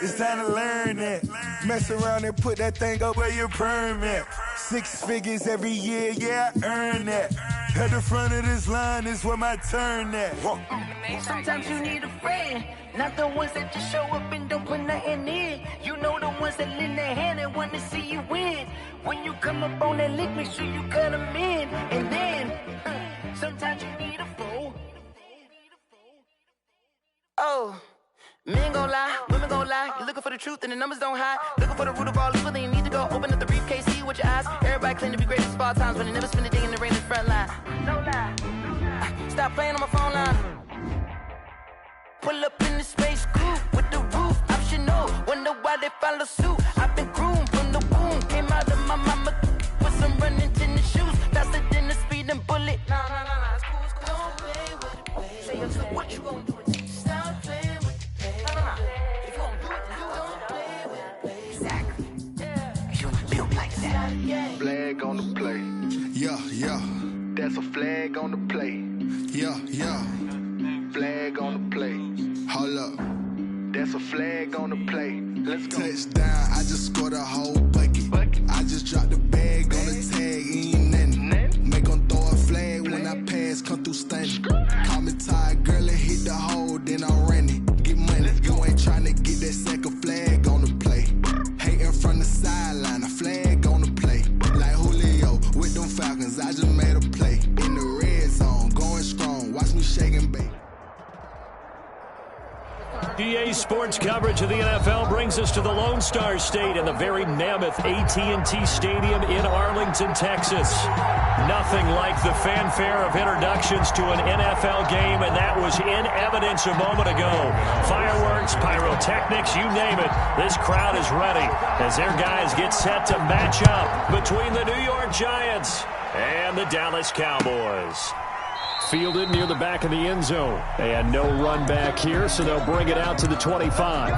It's time to learn that. Mess around and put that thing up where your perm at. 6 figures every year, yeah, I earn that. At the front of this line is where my turn at. Sometimes you need a friend, not the ones that just show up and don't put nothing in. You know the ones that lend their hand and want to see you win. When you come up on that lick, make sure you cut them in. And then, sometimes you need a foe. Oh, men gon' lie, women gon' lie. You're looking for the truth and the numbers don't hide. Looking for the root of all evil, then you need to go open up the briefcase, see with your eyes. Everybody claim to be great at all times, but they never spend a day in the rain in the front line. No lie. Stop playing on my phone line. Pull up in the space coupe with the roof optional. Wonder why they follow suit. I've been groomed from the womb. Came out of my mama with some running tennis shoes. Faster than the speeding bullet. Nah, it's cool, it's cool. Don't play with it, play. Say so what you gon' do with it? Stop playing with it. Nah. If you gon' do it, then don't play with it, play. Exactly. Yeah. You built like that. Flag on the play. Yeah. That's a flag on the play. Yeah. Flag on the play. Hold up. That's a flag on the play. Let's go. Touchdown, I just scored a whole bucket. I just dropped the bag on the tag, ain't nothing. Make 'em throw a flag when I pass, come through stunning. Call me tired, girl, and hit the hole, then I'm running. Get money, you ain't tryna get that second flag on the play. Hating from the sideline, a flag on the play. Like Julio with them Falcons, I just made a play. In the red zone, going strong, watch me shake and bake. EA Sports coverage of the NFL brings us to the Lone Star State and the very mammoth AT&T Stadium in Arlington, Texas. Nothing like the fanfare of introductions to an NFL game, and that was in evidence a moment ago. Fireworks, pyrotechnics, you name it. This crowd is ready as their guys get set to match up between the New York Giants and the Dallas Cowboys. Fielded near the back of the end zone. And no run back here, so they'll bring it out to the 25.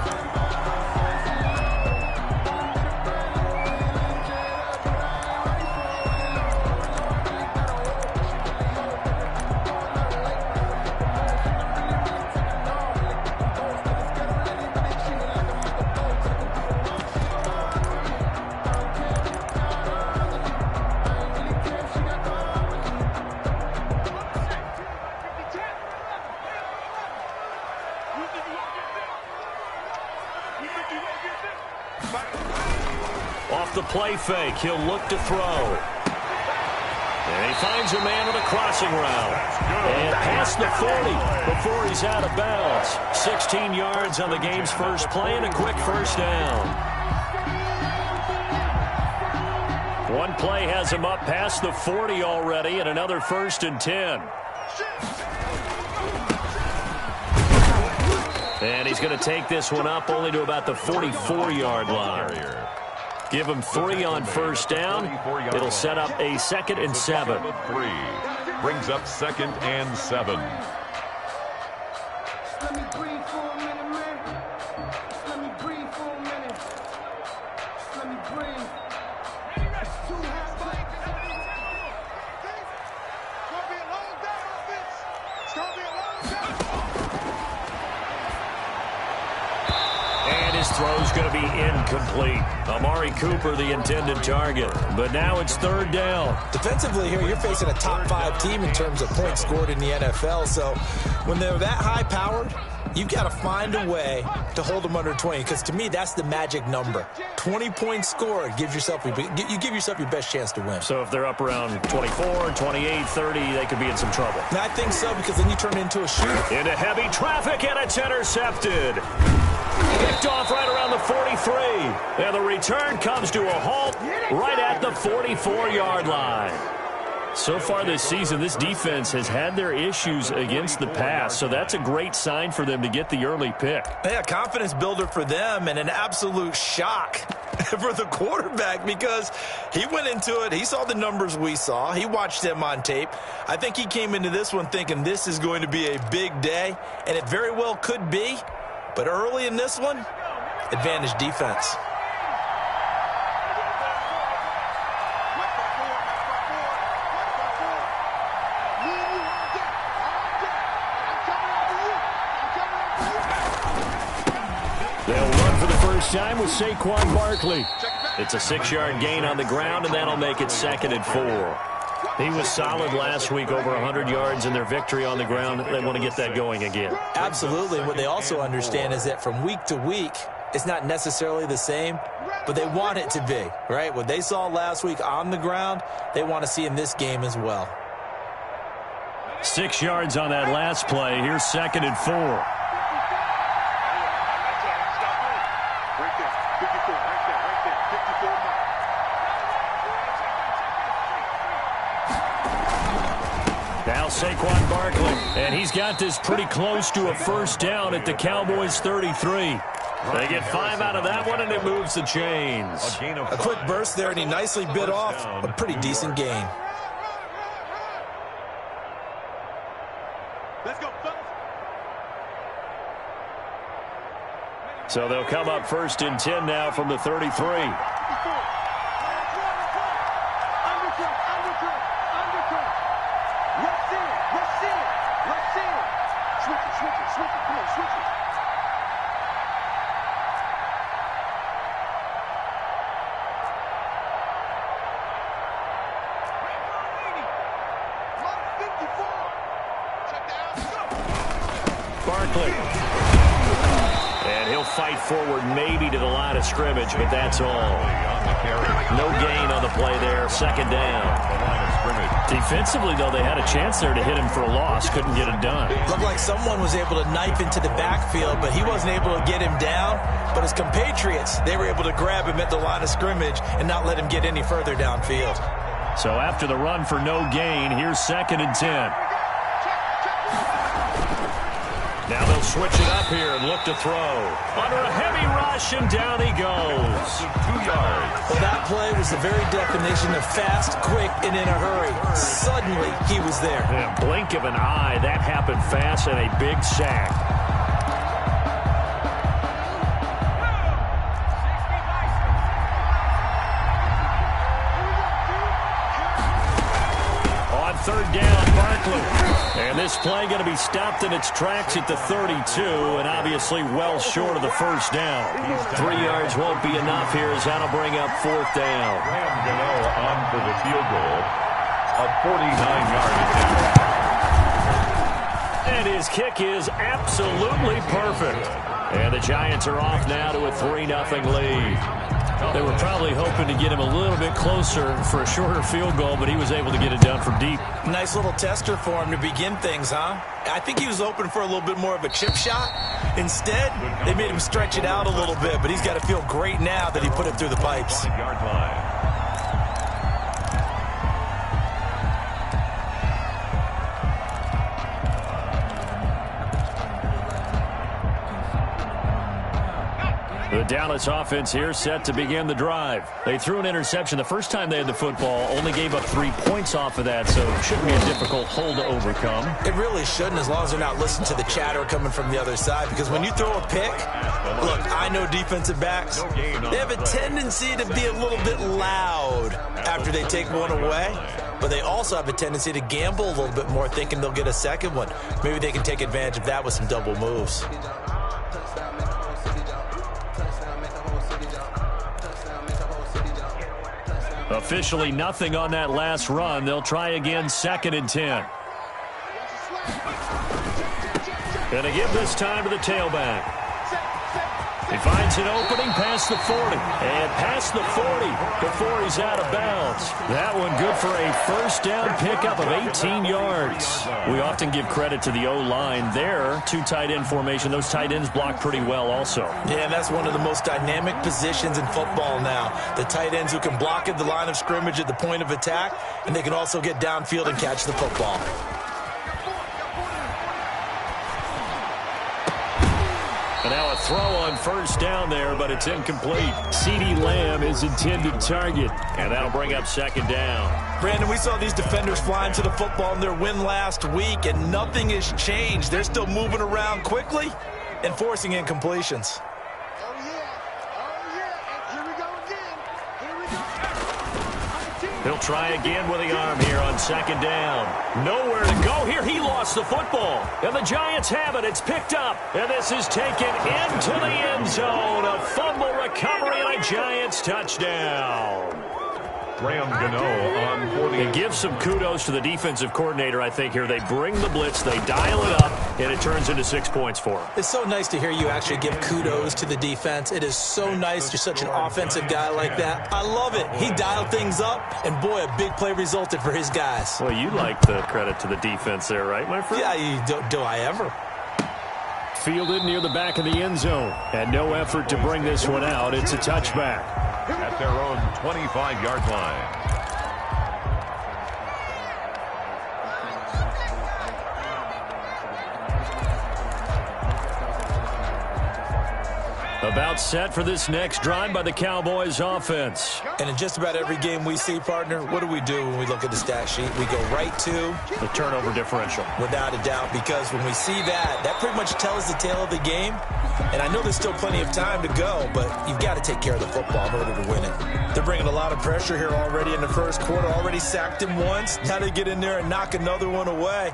Off the play fake, he'll look to throw. And he finds a man with a crossing route. And past the 40 before he's out of bounds. 16 yards on the game's first play and a quick first down. One play has him up past the 40 already and another 1st and 10. And he's going to take this one up only to about the 44-yard line. Give him 3 on first down. It'll set up a 2nd and 7. 3 brings up 2nd and 7. Let me breathe for a minute, man. Let me breathe for a minute. Let me breathe. Two half plays. It's gonna be a long day, offense. It's gonna be a long day. And his throw's going to be incomplete. Amari Cooper, the intended target. But now it's 3rd down. Defensively here, you're facing a top 5 team in terms of points scored in the NFL. So when they're that high-powered, you've got to find a way to hold them under 20. Because to me, that's the magic number. 20 points scored gives yourself you give yourself your best chance to win. So if they're up around 24, 28, 30, they could be in some trouble. And I think so, because then you turn it into a shooter. Into heavy traffic, and it's intercepted. Kicked off right around the 43. And the return comes to a halt right at the 44-yard line. So far this season, this defense has had their issues against the pass, so that's a great sign for them to get the early pick. Yeah, confidence builder for them and an absolute shock for the quarterback because he went into it. He saw the numbers we saw. He watched them on tape. I think he came into this one thinking this is going to be a big day, and it very well could be. But early in this one, advantage defense. They'll run for the this time with Saquon Barkley. It's a 6-yard gain on the ground, and that'll make it 2nd and 4. He was solid last week, over 100 yards in their victory on the ground. They want to get that going again. Absolutely. What they also understand is that from week to week, it's not necessarily the same, but they want it to be, right? What they saw last week on the ground, they want to see in this game as well. 6 yards on that last play. Here's 2nd and 4. Now Saquon Barkley, and he's got this pretty close to a first down at the Cowboys' 33. They get 5 out of that one, and it moves the chains. A quick burst there, and he nicely bit off a pretty decent gain. Let's go, fellas. So they'll come up 1st and 10 now from the 33. Barkley. And he'll fight forward maybe to the line of scrimmage, but that's all. No gain on the play there. 2nd down. Defensively, though, they had a chance there to hit him for a loss. Couldn't get it done. Looked like someone was able to knife into the backfield, but he wasn't able to get him down. But his compatriots, they were able to grab him at the line of scrimmage and not let him get any further downfield. So after the run for no gain, here's 2nd and 10. Now they'll switch it up here and look to throw. Under a heavy rush, and down he goes. 2 yards. Well, that play was the very definition of fast, quick, and in a hurry. Suddenly, he was there. Yeah, blink of an eye. That happened fast, and a big sack. On 3rd down, Barkley. And this play going to be stopped in its tracks at the 32, and obviously well short of the first down. 3 yards won't be enough here as that'll bring up 4th down. On for the field goal, a 49-yard attempt. And his kick is absolutely perfect. And the Giants are off now to a 3-0 lead. They were probably hoping to get him a little bit closer for a shorter field goal, but he was able to get it done from deep. Nice little tester for him to begin things, huh? I think he was hoping for a little bit more of a chip shot. Instead, they made him stretch it out a little bit, but he's got to feel great now that he put it through the pipes. Yard line. The Dallas offense here set to begin the drive. They threw an interception the first time they had the football, only gave up 3 points off of that, so it shouldn't be a difficult hole to overcome. It really shouldn't, as long as they're not listening to the chatter coming from the other side, because when you throw a pick, look, I know defensive backs, they have a tendency to be a little bit loud after they take one away, but they also have a tendency to gamble a little bit more, thinking they'll get a second one. Maybe they can take advantage of that with some double moves. Officially nothing on that last run. They'll try again, 2nd and 10. Gonna give this time to the tailback. He finds an opening past the 40. And past the 40 before he's out of bounds. That one good for a first down pickup of 18 yards. We often give credit to the O-line there. 2 tight end formation. Those tight ends block pretty well also. Yeah, and that's one of the most dynamic positions in football now. The tight ends who can block at the line of scrimmage at the point of attack, and they can also get downfield and catch the football. And now a throw on first down there, but it's incomplete. CeeDee Lamb is intended target, and that'll bring up 2nd down. Brandon, we saw these defenders flying to the football in their win last week, and nothing has changed. They're still moving around quickly and forcing incompletions. He'll try again with the arm here on 2nd down. Nowhere to go here. He lost the football. And the Giants have it. It's picked up. And this is taken into the end zone. A fumble recovery and a Giants touchdown. Graham Gano on 40. It gives some kudos to the defensive coordinator, I think, here. They bring the blitz, they dial it up, and it turns into 6 points for them. It's so nice to hear you actually give kudos to the defense. It is so nice. You're such an offensive guy like that. I love it. He dialed things up, and boy, a big play resulted for his guys. Well, you like the credit to the defense there, right, my friend? Yeah, do I ever? Fielded near the back of the end zone, and no effort to bring this one out. It's a touchback. At their own 25-yard line. About set for this next drive by the Cowboys offense. And in just about every game we see, partner, what do we do when we look at the stat sheet? We go right to the turnover differential. Without a doubt, because when we see that, that pretty much tells the tale of the game. And I know there's still plenty of time to go, but you've got to take care of the football in order to win it. They're bringing a lot of pressure here already in the first quarter. Already sacked him once. Now they get in there and knock another one away.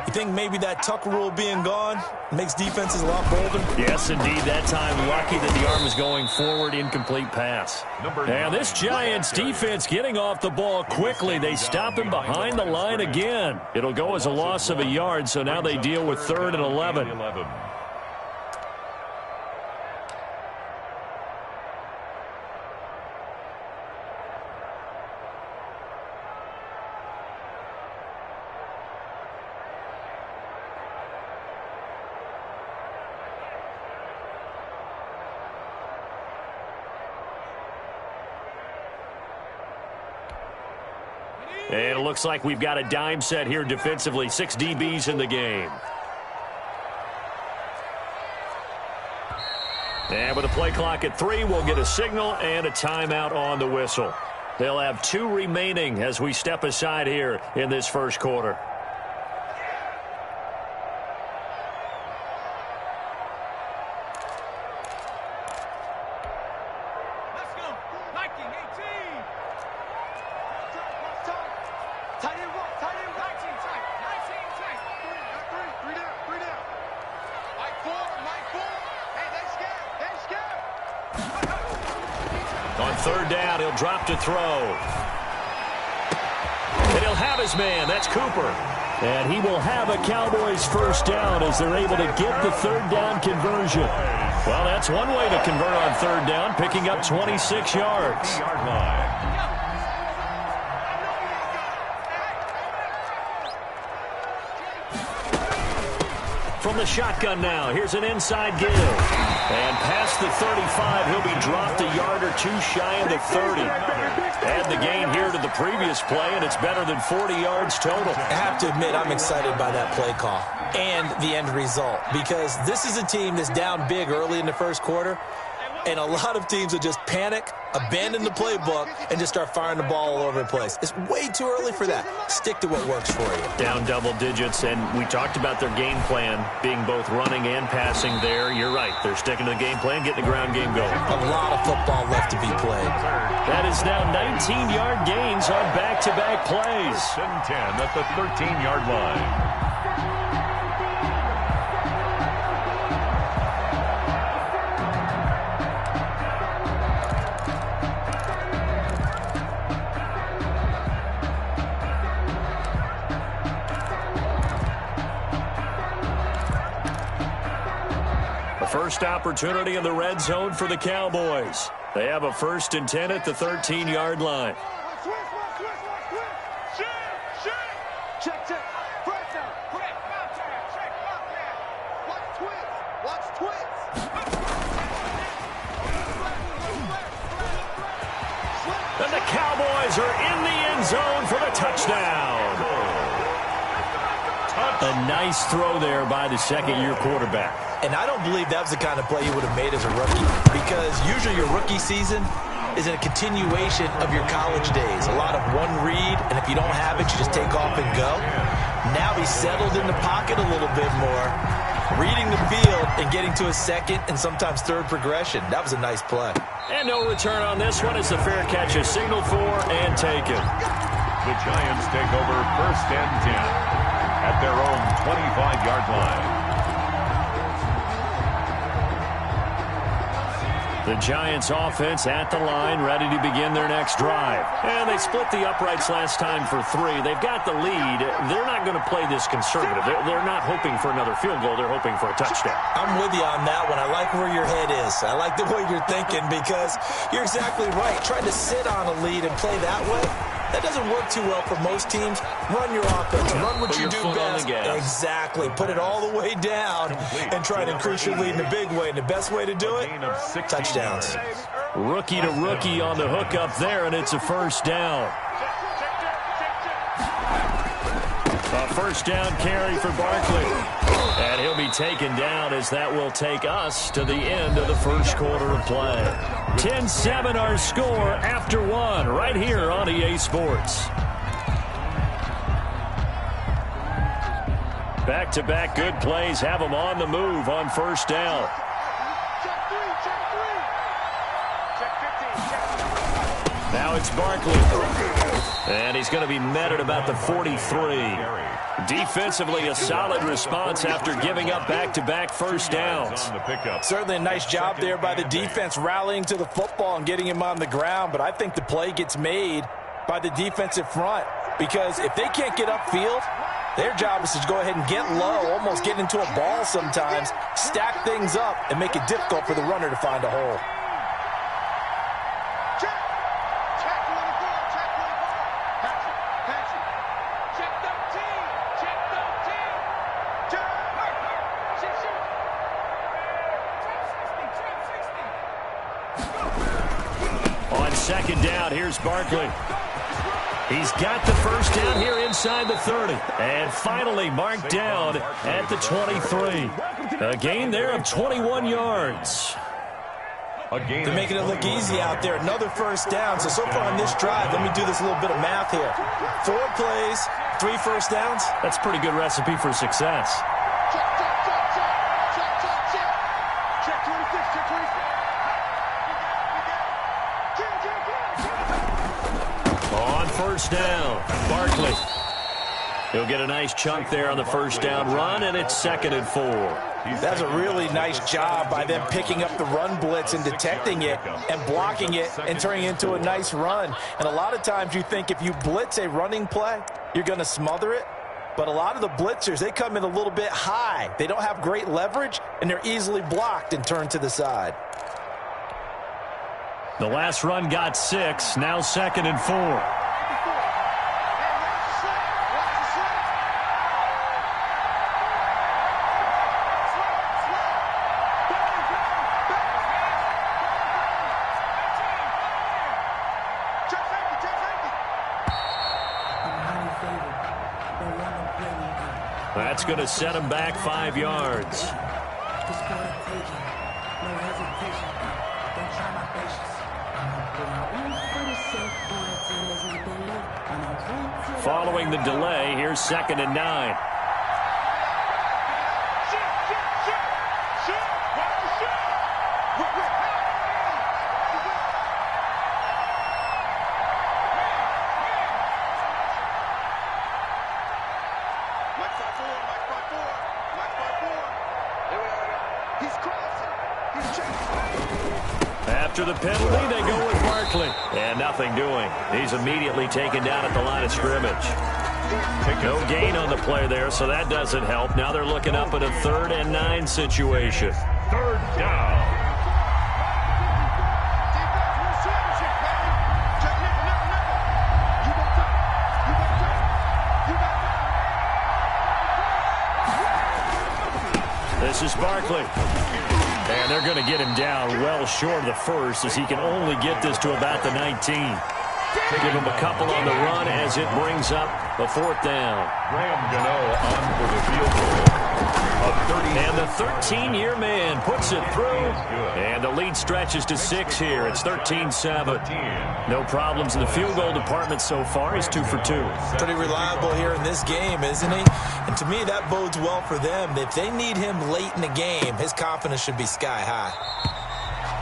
You think maybe that tuck rule being gone makes defenses a lot bolder? Yes, indeed. That time, lucky that the arm was going forward, incomplete pass. And this Giants defense getting off the ball quickly. They stop him behind the line again. It'll go as a loss of a yard, so now they deal with 3rd and 11. And it looks like we've got a dime set here defensively. 6 DBs in the game. And with a play clock at 3, we'll get a signal and a timeout on the whistle. They'll have 2 remaining as we step aside here in this first quarter. On 3rd down, he'll drop to throw. And he'll have his man. That's Cooper. And he will have a Cowboys first down as they're able to get the 3rd down conversion. Well, that's one way to convert on 3rd down, picking up 26 yards. From the shotgun now, here's an inside give. And past the 35, he'll be dropped a yard or 2 shy of the 30. Add the gain here to the previous play, and it's better than 40 yards total. I have to admit, I'm excited by that play call and the end result, because this is a team that's down big early in the first quarter, and a lot of teams will just panic, abandon the playbook, and just start firing the ball all over the place. It's way too early for that. Stick to what works for you. Down double digits, and we talked about their game plan being both running and passing there. You're right. They're sticking to the game plan, getting the ground game going. A lot of football left to be played. That is now 19-yard gains on back-to-back plays. 10 at the 13-yard line. First opportunity in the red zone for the Cowboys. They have a 1st and 10 at the 13-yard line. Check. Press down. Watch twist. And the Cowboys are in the end zone for the touchdown. A nice throw there by the second-year quarterback. And I don't believe that was the kind of play he would have made as a rookie, because usually your rookie season is a continuation of your college days. A lot of one read, and if you don't have it, you just take off and go. Now he's settled in the pocket a little bit more, reading the field and getting to a second and sometimes third progression. That was a nice play. And no return on this one. It's a fair catch, a signal for and taken. The Giants take over 1st and 10 at their own 25-yard line. The Giants offense at the line, ready to begin their next drive. And they split the uprights last time for 3. They've got the lead. They're not going to play this conservative. They're not hoping for another field goal. They're hoping for a touchdown. I'm with you on that one. I like where your head is. I like the way you're thinking because you're exactly right. Trying to sit on a lead and play that way, that doesn't work too well for most teams. Run your offense. Run what you do best. Exactly. Put it all the way down and try to increase your lead in a big way. And the best way to do it, touchdowns. Rookie to rookie on the hook up there, and it's a first down. A first down carry for Barkley. And he'll be taken down as that will take us to the end of the first quarter of play. 10-7 our score after 1 right here on EA Sports. Back-to-back good plays have them on the move on first down. Now it's Barkley. And he's going to be met at about the 43. Defensively, a solid response after giving up back-to-back first downs. Certainly a nice job there by the defense rallying to the football and getting him on the ground. But I think the play gets made by the defensive front because if they can't get upfield, their job is to go ahead and get low, almost get into a ball sometimes, stack things up, and make it difficult for the runner to find a hole. Second down, here's Barkley. He's got the first down here inside the 30. And finally marked down at the 23. A gain there of 21 yards. They're making it look easy out there. Another first down. So far on this drive, let me do this little bit of math here. 4 plays, 3 first downs. That's a pretty good recipe for success. First down, Barkley. He'll get a nice chunk there on the first down run, and it's 2nd and 4. That's a really nice job by them picking up the run blitz and detecting it and blocking it and turning it into a nice run. And a lot of times you think if you blitz a running play, you're going to smother it. But a lot of the blitzers, they come in a little bit high. They don't have great leverage, and they're easily blocked and turned to the side. The last run got 6, now 2nd and 4. That's going to set him back 5 yards. Following the delay, here's 2nd and 9. After the penalty, they go with Barkley. And nothing doing. He's immediately taken down at the line of scrimmage. No gain on the play there, so that doesn't help. Now they're looking up at a 3rd and 9 situation. 3rd down. This is Barkley. And they're going to get him down well short of the first as he can only get this to about the 19. Give him a couple on the run as it brings up a 4th down. Graham Gano on for the field goal. And the 13-year man puts it through. And the lead stretches to 6 here. It's 13-7. No problems in the field goal department so far. He's 2 for 2. Pretty reliable here in this game, isn't he? And to me, that bodes well for them. If they need him late in the game, his confidence should be sky high.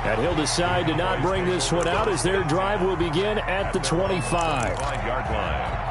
And he'll decide to not bring this one out as their drive will begin at the 25. 5-yard line.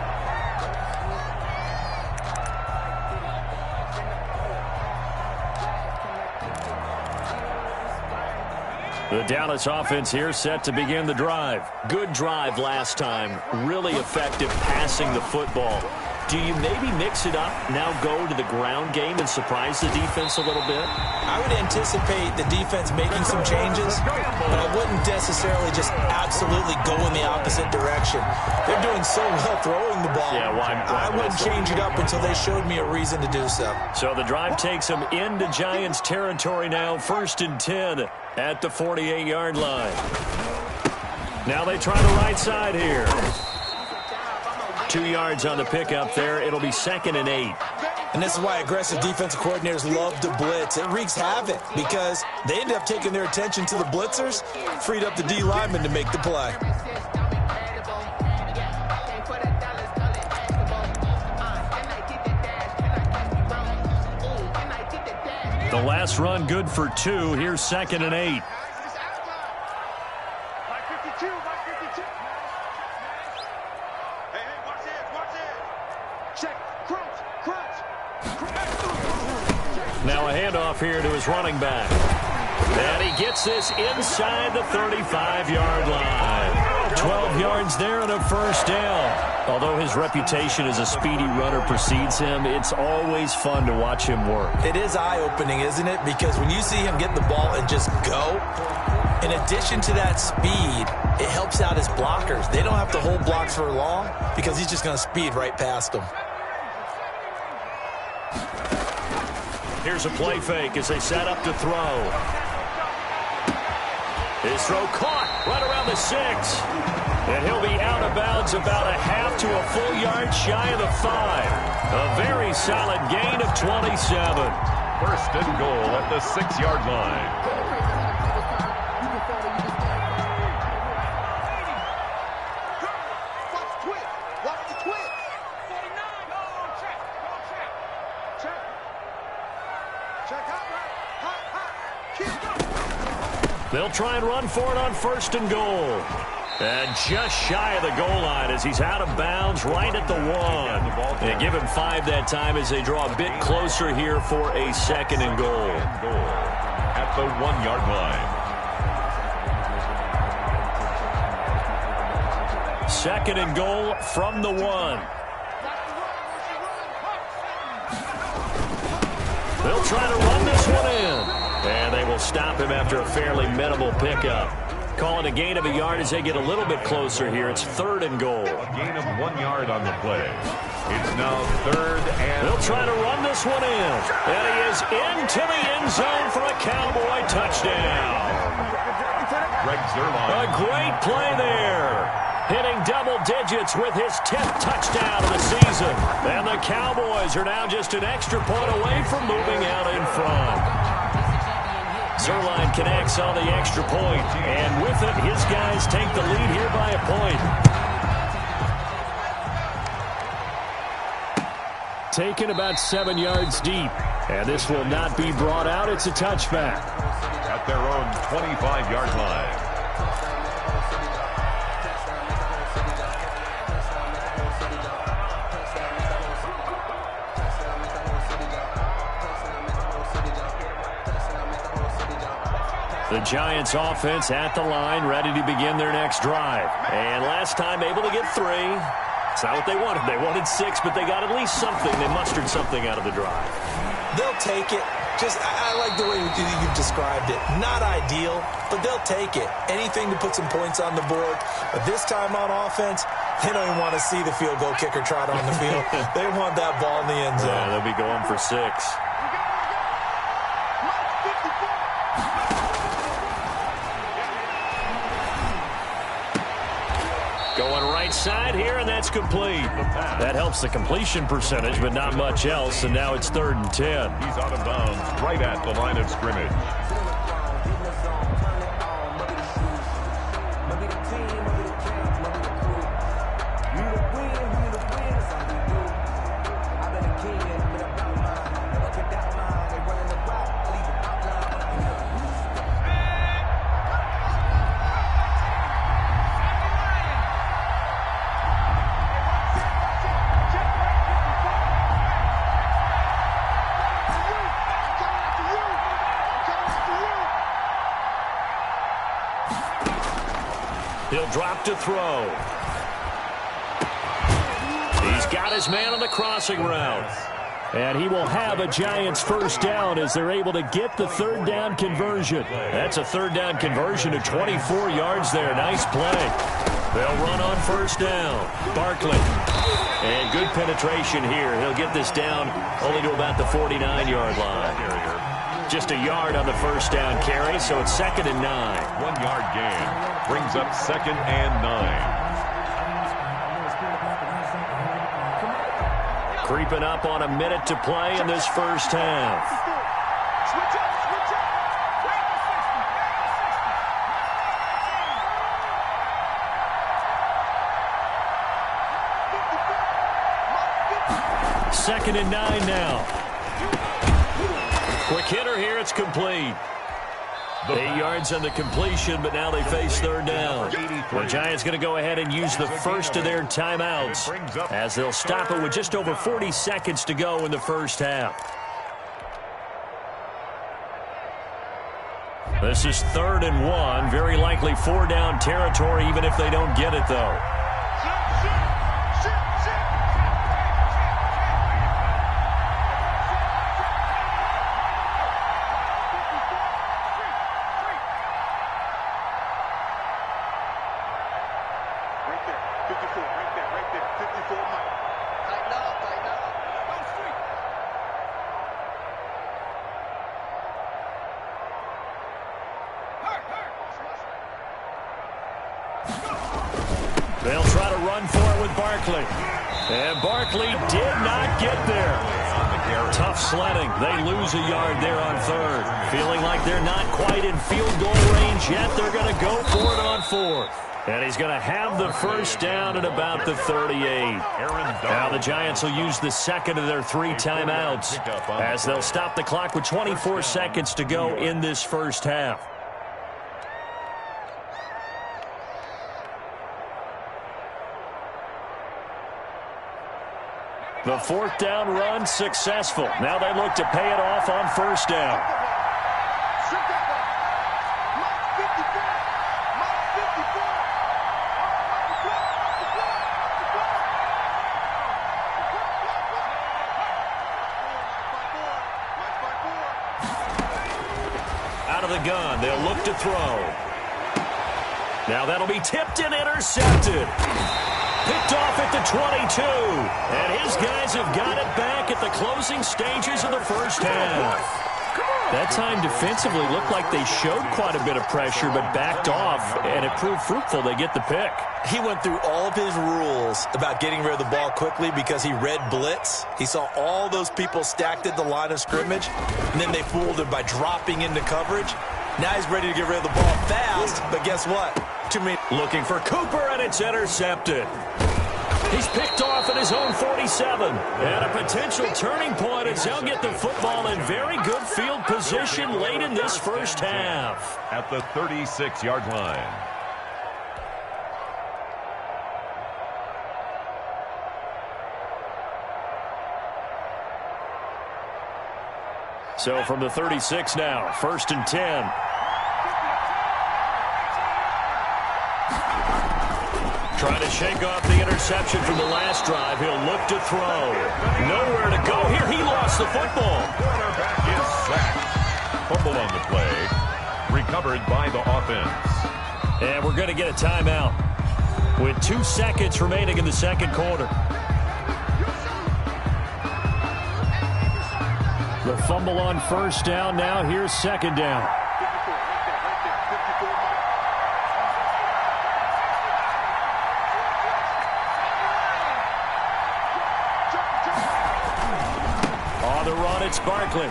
The Dallas offense here set to begin the drive. Good drive last time. Really effective passing the football. Do you maybe mix it up, now go to the ground game and surprise the defense a little bit? I would anticipate the defense making some changes, but I wouldn't necessarily just absolutely go in the opposite direction. They're doing so well throwing the ball. Yeah, why I wouldn't change it up until they showed me a reason to do so. So the drive takes them into Giants territory now, 1st and 10 at the 48-yard line. Now they try the right side here. 2 yards on the pickup there. It'll be 2nd and 8. And this is why aggressive defensive coordinators love to blitz. It wreaks havoc because they end up taking their attention to the blitzers, freed up the D lineman to make the play. The last run good for 2. Here's 2nd and 8. Now a handoff here to his running back. And he gets this inside the 35-yard line. 12 yards there and a first down. Although his reputation as a speedy runner precedes him, it's always fun to watch him work. It is eye-opening, isn't it? Because when you see him get the ball and just go, in addition to that speed, it helps out his blockers. They don't have to hold blocks for long because he's just going to speed right past them. Here's a play fake as they set up to throw. His throw caught right around the 6. And he'll be out of bounds about a half to a full yard shy of the 5. A very solid gain of 27. 1st and goal at the 6-yard line. They'll try and run for it on 1st and goal. And just shy of the goal line as he's out of bounds right at the 1. They give him 5 that time as they draw a bit closer here for a 2nd and goal. At the 1-yard line. 2nd and goal from the 1. They'll try to run this one in. And they will stop him after a fairly minimal pickup. Call it a gain of a yard as they get a little bit closer here. It's 3rd and goal. A gain of 1 yard on the play. It's now 3rd and... They'll try to run this one in. And he is into the end zone for a Cowboy touchdown. Greg Zuerlein. A great play there. Hitting double digits with his 10th touchdown of the season. And the Cowboys are now just an extra point away from moving out in front. Zuerlein connects on the extra point, and with it, his guys take the lead here by a point. Taken about 7 yards deep, and this will not be brought out. It's a touchback. At their own 25-yard line. The Giants offense at the line, ready to begin their next drive. And last time able to get 3. It's not what they wanted. They wanted 6, but they got at least something. They mustered something out of the drive. They'll take it. I like the way you've described it. Not ideal, but they'll take it. Anything to put some points on the board. But this time on offense, they don't even want to see the field goal kicker trot on the field. They want that ball in the end zone. Yeah, they'll be going for 6. Going right side here, and that's complete. That helps the completion percentage, but not much else, and now it's 3rd and 10. He's out of bounds right at the line of scrimmage. He'll drop to throw. He's got his man on the crossing route. And he will have a Giants first down as they're able to get the third down conversion. That's a third down conversion of 24 yards there. Nice play. They'll run on first down. Barkley. And good penetration here. He'll get this down only to about the 49-yard line. Just a yard on the first down carry, so it's 2nd and 9. 1 yard gain brings up 2nd and 9. Creeping up on a minute to play in this first half. Second and 9 now. Quick hitter here. It's complete. 8 yards on the completion, but now they face third down. The Giants going to go ahead and use the first of their timeouts as they'll stop it with just over 40 seconds to go in the first half. This is 3rd and 1. Very likely 4-down territory, even if they don't get it, though. They'll try to run for it with Barkley. And Barkley did not get there. Tough sledding. They lose a yard there on 3rd. Feeling like they're not quite in field goal range yet. They're going to go for it on 4th. And he's going to have the first down at about the 38. Now the Giants will use the second of their 3 timeouts as they'll stop the clock with 24 seconds to go in this first half. The 4th down run successful. Now they look to pay it off on first down. Out of the gun, they'll look to throw. Now that'll be tipped and intercepted. Picked off at the 22. And his guys have got it back at the closing stages of the first half. That time defensively looked like they showed quite a bit of pressure but backed off, and it proved fruitful. They get the pick. He went through all of his rules about getting rid of the ball quickly because he read blitz. He saw all those people stacked at the line of scrimmage, and then they fooled him by dropping into coverage. Now he's ready to get rid of the ball fast, but guess what? Looking for Cooper, and it's intercepted. He's picked off at his own 47. And a potential turning point as they'll get the football in very good field position late in this first half. At the 36-yard line. So from the 36 now, 1st and 10. Trying to shake off the interception from the last drive. He'll look to throw. Nowhere to go here. He lost the football. Quarterback is sacked. Fumble on the play. Recovered by the offense. And we're going to get a timeout with 2 seconds remaining in the second quarter. The fumble on first down. Now here's second down. On the run, it's Barkley.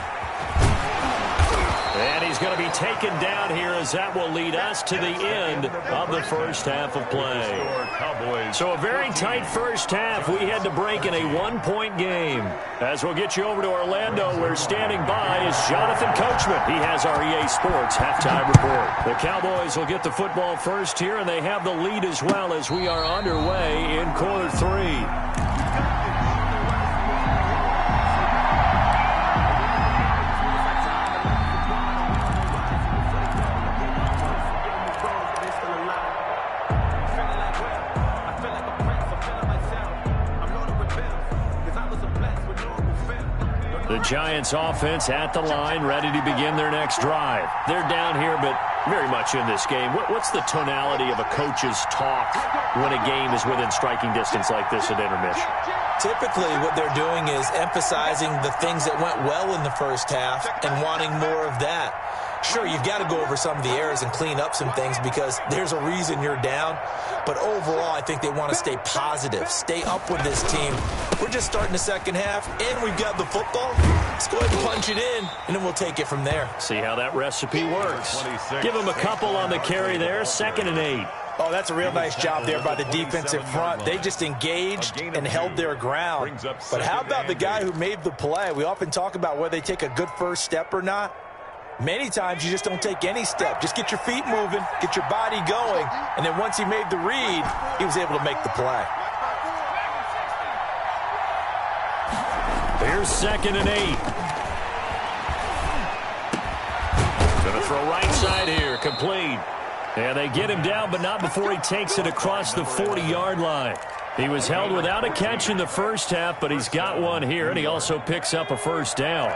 And he's going to be taken down here as that will lead us to the end of the first half of play. So a very tight first half. We had to break in a 1-point game. As we'll get you over to Orlando, where standing by is Jonathan Coachman. He has our EA Sports halftime report. The Cowboys will get the football first here, and they have the lead as well as we are underway in quarter 3. The Giants offense at the line, ready to begin their next drive. They're down here, but very much in this game. What's the tonality of a coach's talk when a game is within striking distance like this at intermission? Typically, what they're doing is emphasizing the things that went well in the first half and wanting more of that. Sure, you've got to go over some of the errors and clean up some things because there's a reason you're down. But overall, I think they want to stay positive, stay up with this team. We're just starting the second half, and we've got the football. Let's go ahead and punch it in, and then we'll take it from there. See how that recipe works. Give them a couple on the carry there, 2nd and 8. Oh, that's a real nice job there by the defensive front. They just engaged and held their ground. But how about the guy who made the play? We often talk about whether they take a good first step or not. Many times you just don't take any step. Just get your feet moving, get your body going, and then once he made the read, he was able to make the play. Here's 2nd and 8. Going to throw right side here, complete. And they get him down, but not before he takes it across the 40-yard line. He was held without a catch in the first half, but he's got one here, and he also picks up a first down.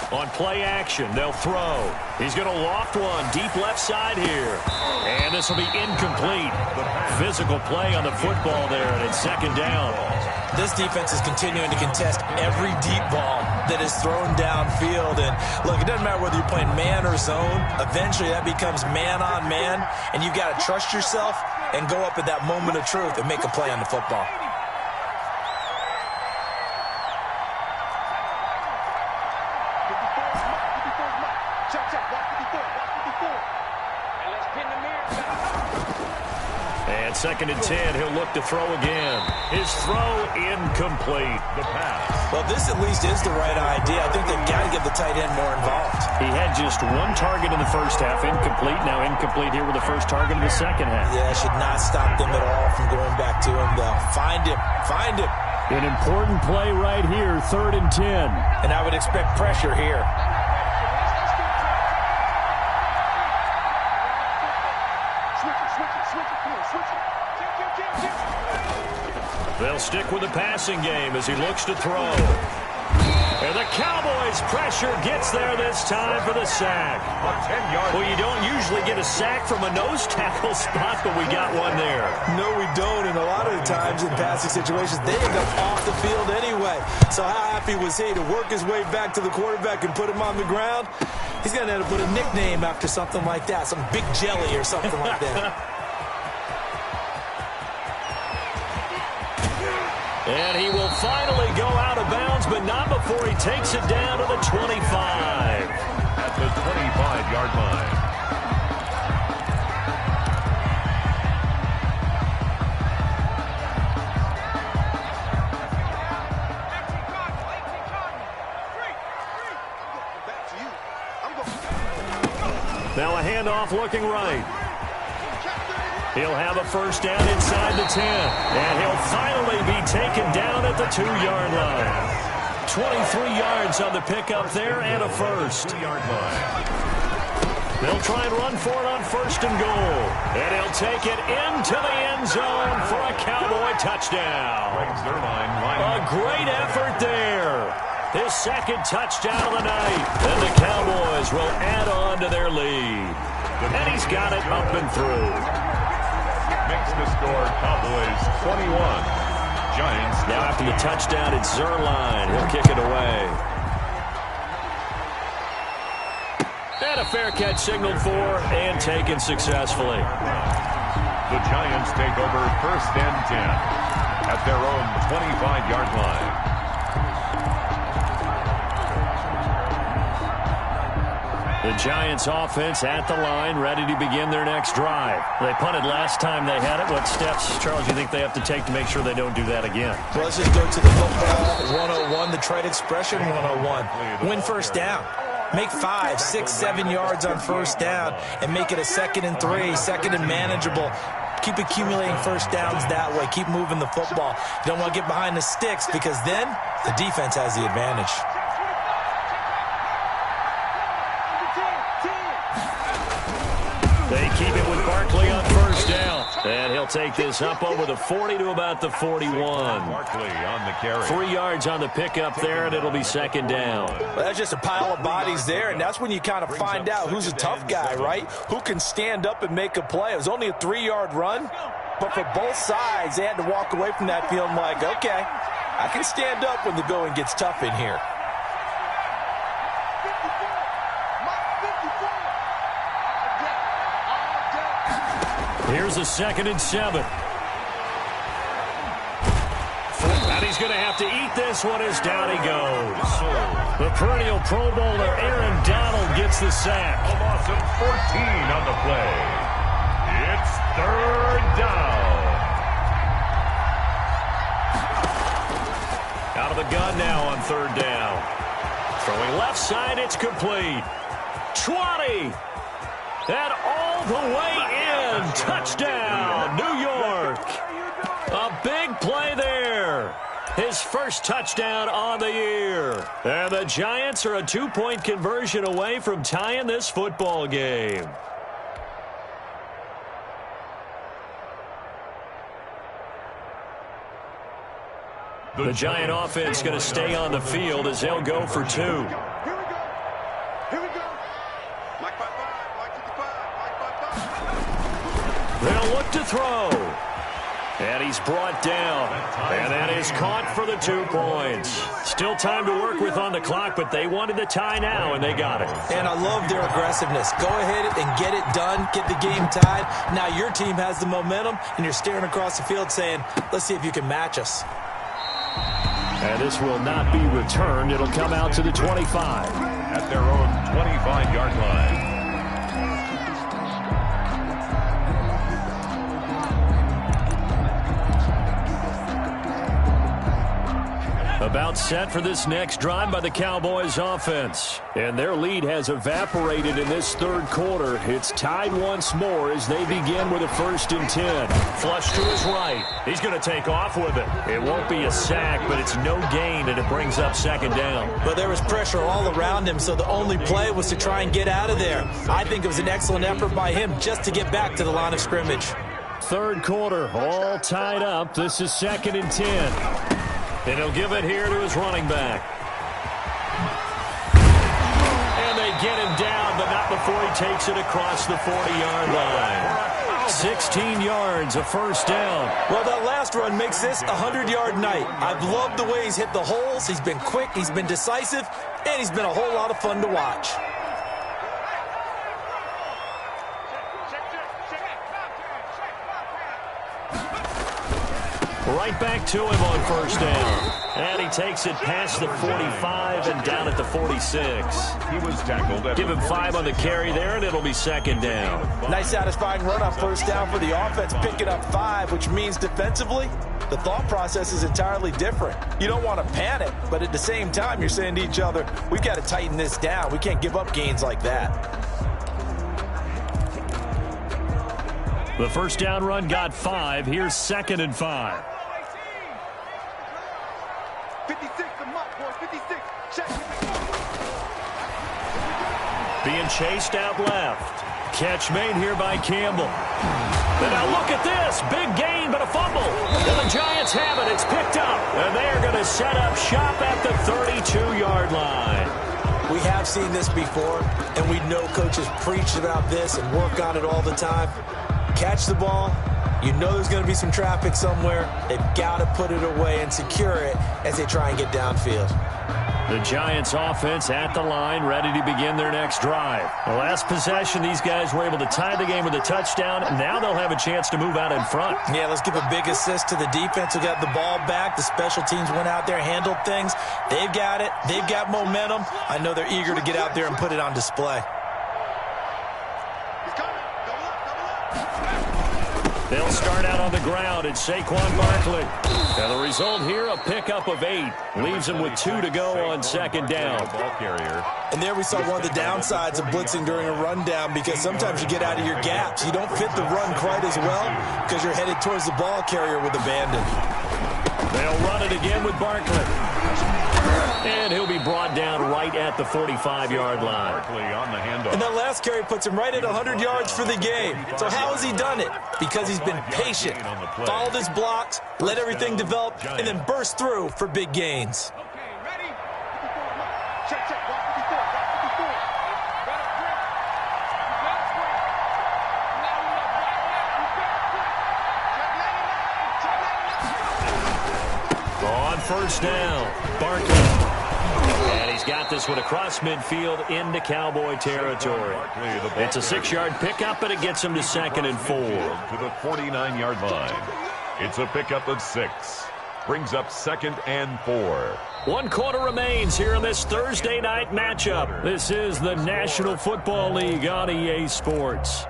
On play action, they'll throw. He's going to loft one deep left side here. And this will be incomplete. Physical play on the football there, and it's 2nd down. This defense is continuing to contest every deep ball that is thrown downfield. And, look, it doesn't matter whether you're playing man or zone. Eventually, that becomes man on man, and you've got to trust yourself and go up at that moment of truth and make a play on the football. And 2nd and 10, he'll look to throw again. His throw incomplete. The pass. Well, this at least is the right idea. I think they've got to get the tight end more involved. He had just one target in the first half, incomplete. Now incomplete here with the first target in the second half. Yeah, should not stop them at all from going back to him, though. Find him. Find him. An important play right here, 3rd and 10. And I would expect pressure here. They'll stick with the passing game as he looks to throw. And the Cowboys' pressure gets there this time for the sack. Well, you don't usually get a sack from a nose tackle spot, but we got one there. No, we don't. And a lot of the times in passing situations, they end up off the field anyway. So how happy was he to work his way back to the quarterback and put him on the ground? He's going to end up with a nickname after something like that, some Big Jelly or something like that. And he will finally go out of bounds, but not before he takes it down to the 25. At the 25-yard line. Now a handoff looking right. He'll have a first down inside the 10. And he'll finally be taken down at the 2-yard line. 23 yards on the pickup there and a first. 2-yard line. They'll try and run for it on 1st and goal. And he'll take it into the end zone for a Cowboy touchdown. A great effort there. His 2nd touchdown of the night. And the Cowboys will add on to their lead. And he's got it up and through. Makes the score Cowboys 21. Giants. Now after the touchdown, it's Zerline. He'll kick it away. And a fair catch signaled for and taken successfully. The Giants take over 1st and 10 at their own 25-yard line. The Giants offense at the line, ready to begin their next drive. They punted last time they had it. What steps, Charles, do you think they have to take to make sure they don't do that again? Well, let's just go to the football 101, the trade expression 101. Win first down. Make 5, 6, 7 yards on first down and make it a 2nd and 3, 2nd and manageable. Keep accumulating first downs that way. Keep moving the football. You don't want to get behind the sticks because then the defense has the advantage. They'll take this up over the 40 to about the 41. Barkley on the carry. 3 yards on the pickup there, and it'll be second down. Well, that's just a pile of bodies there, and that's when you kind of find out who's a tough guy, right? Who can stand up and make a play. It was only a 3-yard run, but for both sides, they had to walk away from that feeling like, okay, I can stand up when the going gets tough in here. Here's a 2nd and 7. And he's going to have to eat this one as down he goes. The perennial Pro Bowler Aaron Donald gets the sack. A loss of 14 on the play. It's 3rd down. Out of the gun now on 3rd down. Throwing left side, it's complete. 20. And all the way in. Touchdown, New York. A big play there. His first touchdown on the year. And the Giants are a 2-point conversion away from tying this football game. The Giant offense going to stay on the field as they'll go for 2. Here we go. Mike 5-5. Mike 55. They'll look to throw. And he's brought down. And that is caught for the 2 points. Still time to work with on the clock, but they wanted the tie now, and they got it. And I love their aggressiveness. Go ahead and get it done. Get the game tied. Now your team has the momentum, and you're staring across the field saying, let's see if you can match us. And this will not be returned. It'll come out to the 25. At their own 25-yard line. About set for this next drive by the Cowboys offense. And their lead has evaporated in this 3rd quarter. It's tied once more as they begin with a 1st and 10. Flush to his right. He's going to take off with it. It won't be a sack, but it's no gain, and it brings up 2nd down. But there was pressure all around him, so the only play was to try and get out of there. I think it was an excellent effort by him just to get back to the line of scrimmage. 3rd quarter, all tied up. This is 2nd and 10. And he'll give it here to his running back. And they get him down, but not before he takes it across the 40-yard line. 16 yards, a 1st down. Well, that last run makes this a 100-yard night. I've loved the way he's hit the holes. He's been quick, he's been decisive, and he's been a whole lot of fun to watch. Right back to him on 1st down. And he takes it past the 45 and down at the 46. He was tackled. Give him 5 on the carry there, and it'll be 2nd down. Nice satisfying run on 1st down for the offense, picking up 5, which means defensively, the thought process is entirely different. You don't want to panic, but at the same time, you're saying to each other, we've got to tighten this down. We can't give up gains like that. The 1st down run got 5. Here's 2nd and 5. 56, I'm up, boys. 56. Check. Being chased out left. Catch made here by Campbell. And now look at this. Big gain, but a fumble. And the Giants have it. It's picked up. And they're going to set up shop at the 32-yard line. We have seen this before, and we know coaches preach about this and work on it all the time. Catch the ball. You know there's going to be some traffic somewhere. They've got to put it away and secure it as they try and get downfield. The Giants offense at the line, ready to begin their next drive. The last possession, these guys were able to tie the game with a touchdown. Now they'll have a chance to move out in front. Yeah, let's give a big assist to the defense who got the ball back. The special teams went out there, handled things. They've got it. They've got momentum. I know they're eager to get out there and put it on display. They'll start out on the ground. It's Saquon Barkley. And the result here, a pickup of 8. Leaves him with 2 to go on 2nd down. Ball carrier. And there we saw one of the downsides of blitzing during a rundown, because sometimes you get out of your gaps. You don't fit the run quite as well because you're headed towards the ball carrier with abandon. They'll run it again with Barkley. And he'll be brought down right at the 45-yard line. Barkley on the handoff. And that last carry puts him right at 100 yards for the game. So how has he done it? Because he's been patient, followed his blocks, let everything develop, and then burst through for big gains. On first down, Barkley. And he's got this one across midfield into Cowboy territory. It's a 6-yard pickup, and it gets him to 2nd and 4. To the 49-yard line. It's a pickup of 6. Brings up 2nd and 4. 1 quarter remains here in this Thursday night matchup. This is the National Football League on EA Sports.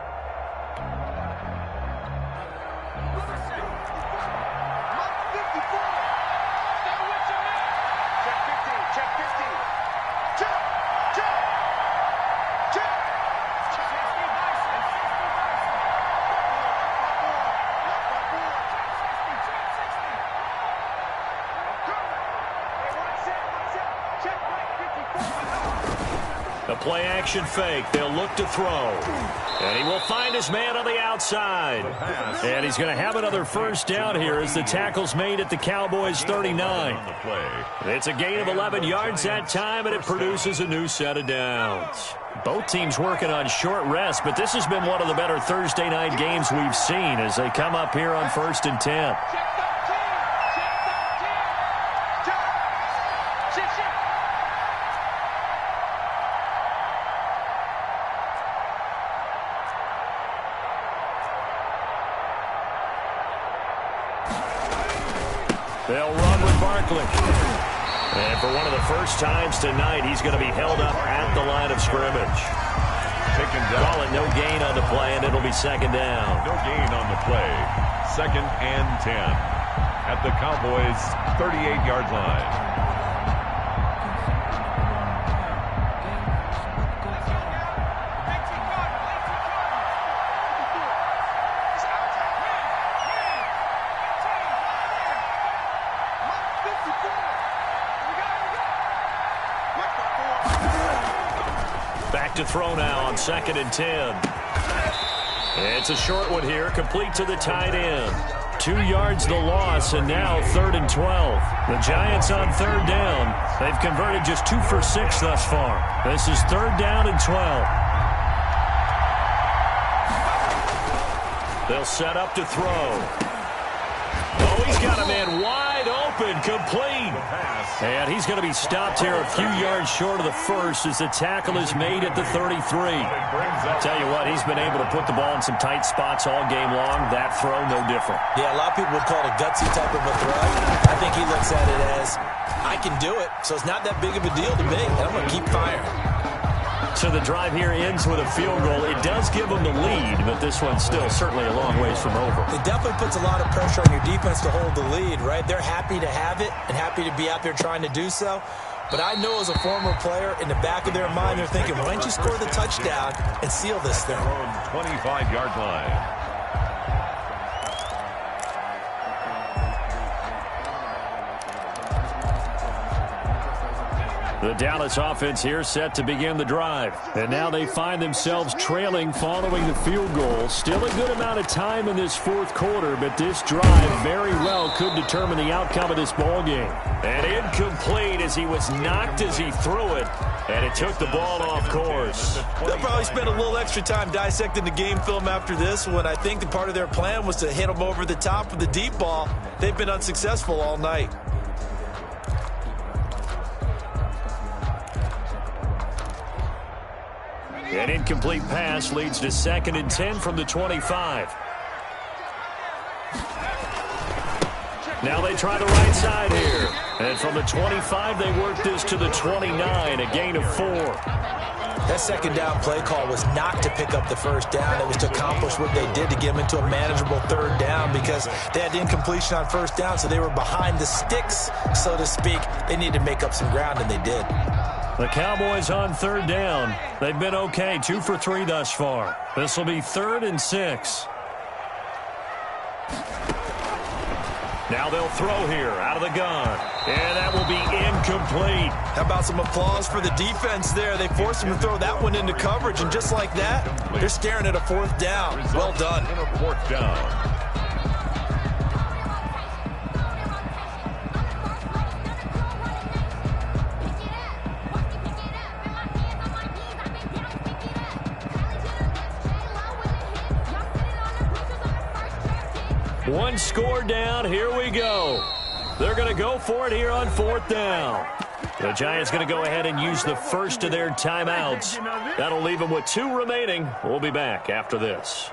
The play-action fake. They'll look to throw. And he will find his man on the outside. And he's going to have another first down here as the tackle's made at the Cowboys' 39. It's a gain of 11 yards that time, and it produces a new set of downs. Both teams working on short rest, but this has been one of the better Thursday night games we've seen as they come up here on 1st and 10. They'll run with Barkley. And for one of the first times tonight, he's going to be held up at the line of scrimmage. Taken down. Call it no gain on the play, and it'll be 2nd down. No gain on the play. 2nd and 10. At the Cowboys' 38-yard line. Back to throw now on 2nd and 10. It's a short one here, complete to the tight end. 2 yards the loss, and now 3rd and 12. The Giants on 3rd down. They've converted just 2 for 6 thus far. This is 3rd down and 12. They'll set up to throw. Oh, he's got a man wide open, complete. And he's going to be stopped here a few yards short of the first as the tackle is made at the 33. Tell you what, he's been able to put the ball in some tight spots all game long. That throw, no different. Yeah, a lot of people would call it a gutsy type of a throw. I think he looks at it as, I can do it, so it's not that big of a deal to me, and I'm going to keep firing. So the drive here ends with a field goal. It does give them the lead, but this one's still certainly a long ways from over. It definitely puts a lot of pressure on your defense to hold the lead, right? They're happy to have it and happy to be out there trying to do so. But I know as a former player, in the back of their mind, they're thinking, why don't you score the touchdown and seal this thing? 25-yard line. The Dallas offense here set to begin the drive. And now they find themselves trailing following the field goal. Still a good amount of time in this 4th quarter, but this drive very well could determine the outcome of this ball game. And incomplete as he was knocked as he threw it, and it took the ball off course. They'll probably spend a little extra time dissecting the game film after this one. I think the part of their plan was to hit them over the top with the deep ball. They've been unsuccessful all night. An incomplete pass leads to 2nd and 10 from the 25. Now they try the right side here. And from the 25, they work this to the 29, a gain of 4. That 2nd down play call was not to pick up the first down. It was to accomplish what they did to get them into a manageable 3rd down because they had incompletion on first down, so they were behind the sticks, so to speak. They needed to make up some ground, and they did. The Cowboys on 3rd down. They've been okay, 2 for 3 thus far. This will be 3rd and 6. Now they'll throw here out of the gun. And that will be incomplete. How about some applause for the defense there? They forced him to throw that one into coverage, and just like that, they're staring at a fourth down. Well done. And a fourth down. One score down. Here we go. They're going to go for it here on fourth down. The Giants going to go ahead and use the first of their timeouts. That'll leave them with 2 remaining. We'll be back after this.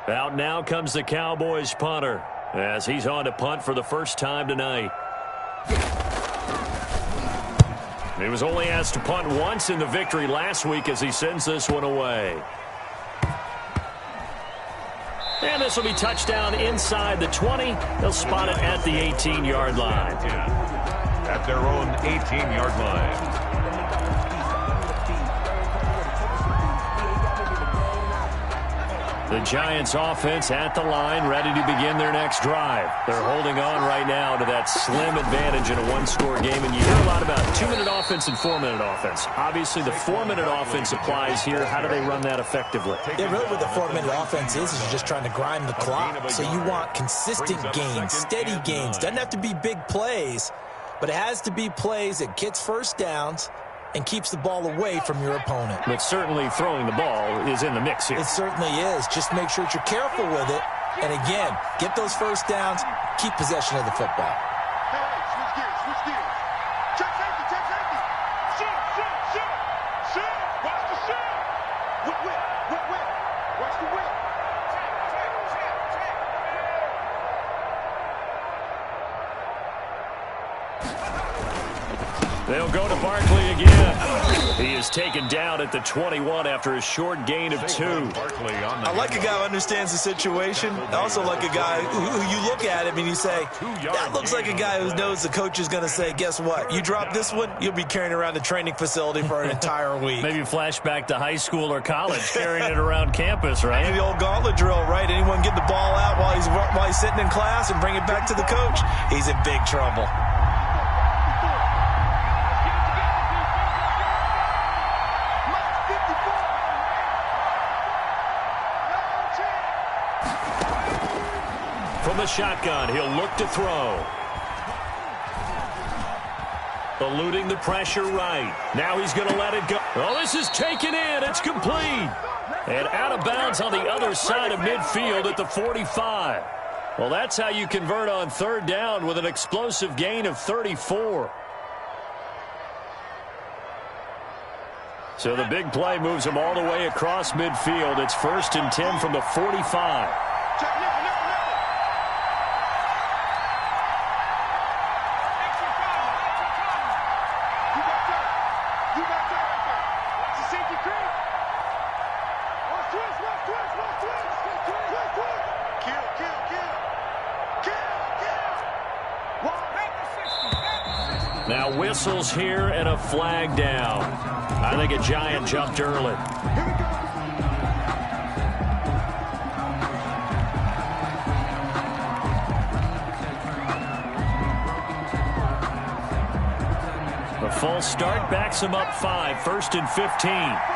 Out now comes the Cowboys punter as he's on to punt for the first time tonight. He was only asked to punt once in the victory last week as he sends this one away. And this will be touchdown inside the 20. They'll spot it at the 18-yard line. At their own 18-yard line. The Giants offense at the line, ready to begin their next drive. They're holding on right now to that slim advantage in a one-score game. And you hear a lot about 2-minute offense and 4-minute offense. Obviously, the 4-minute offense applies here. How do they run that effectively? Yeah, really what the 4-minute offense is you're just trying to grind the clock. So you want consistent gains, steady gains. Doesn't have to be big plays, but it has to be plays that gets first downs and keeps the ball away from your opponent. But certainly throwing the ball is in the mix here. It certainly is. Just make sure that you're careful with it. And again, get those first downs, keep possession of the football. Hey, switch gears, switch gears. Check safety, check safety. Shit. Watch the shit. Whip. Watch the whip. They'll go to Barkley again. He is taken down at the 21 after a short gain of 2. I like a guy who understands the situation. I also like a guy who you look at him and you say, that looks like a guy who knows the coach is going to say, guess what? You drop this one, you'll be carrying around the training facility for an entire week. Maybe flashback to high school or college, carrying it around campus, right? The old gauntlet drill, right? Anyone get the ball out while he's sitting in class and bring it back to the coach? He's in big trouble. From the shotgun, he'll look to throw. Eluding the pressure right. Now he's going to let it go. Oh, this is taken in. It's complete. And out of bounds on the other side of midfield at the 45. Well, that's how you convert on third down with an explosive gain of 34. So the big play moves him all the way across midfield. It's 1st and 10 from the 45. Now whistles here and a flag down. I think a Giant jumped early. The false start backs him up 5, 1st and 15.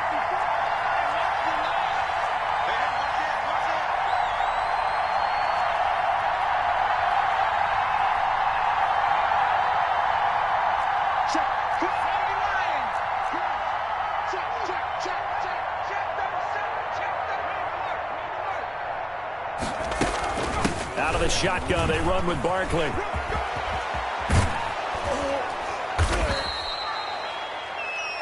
Out of the shotgun, they run with Barkley.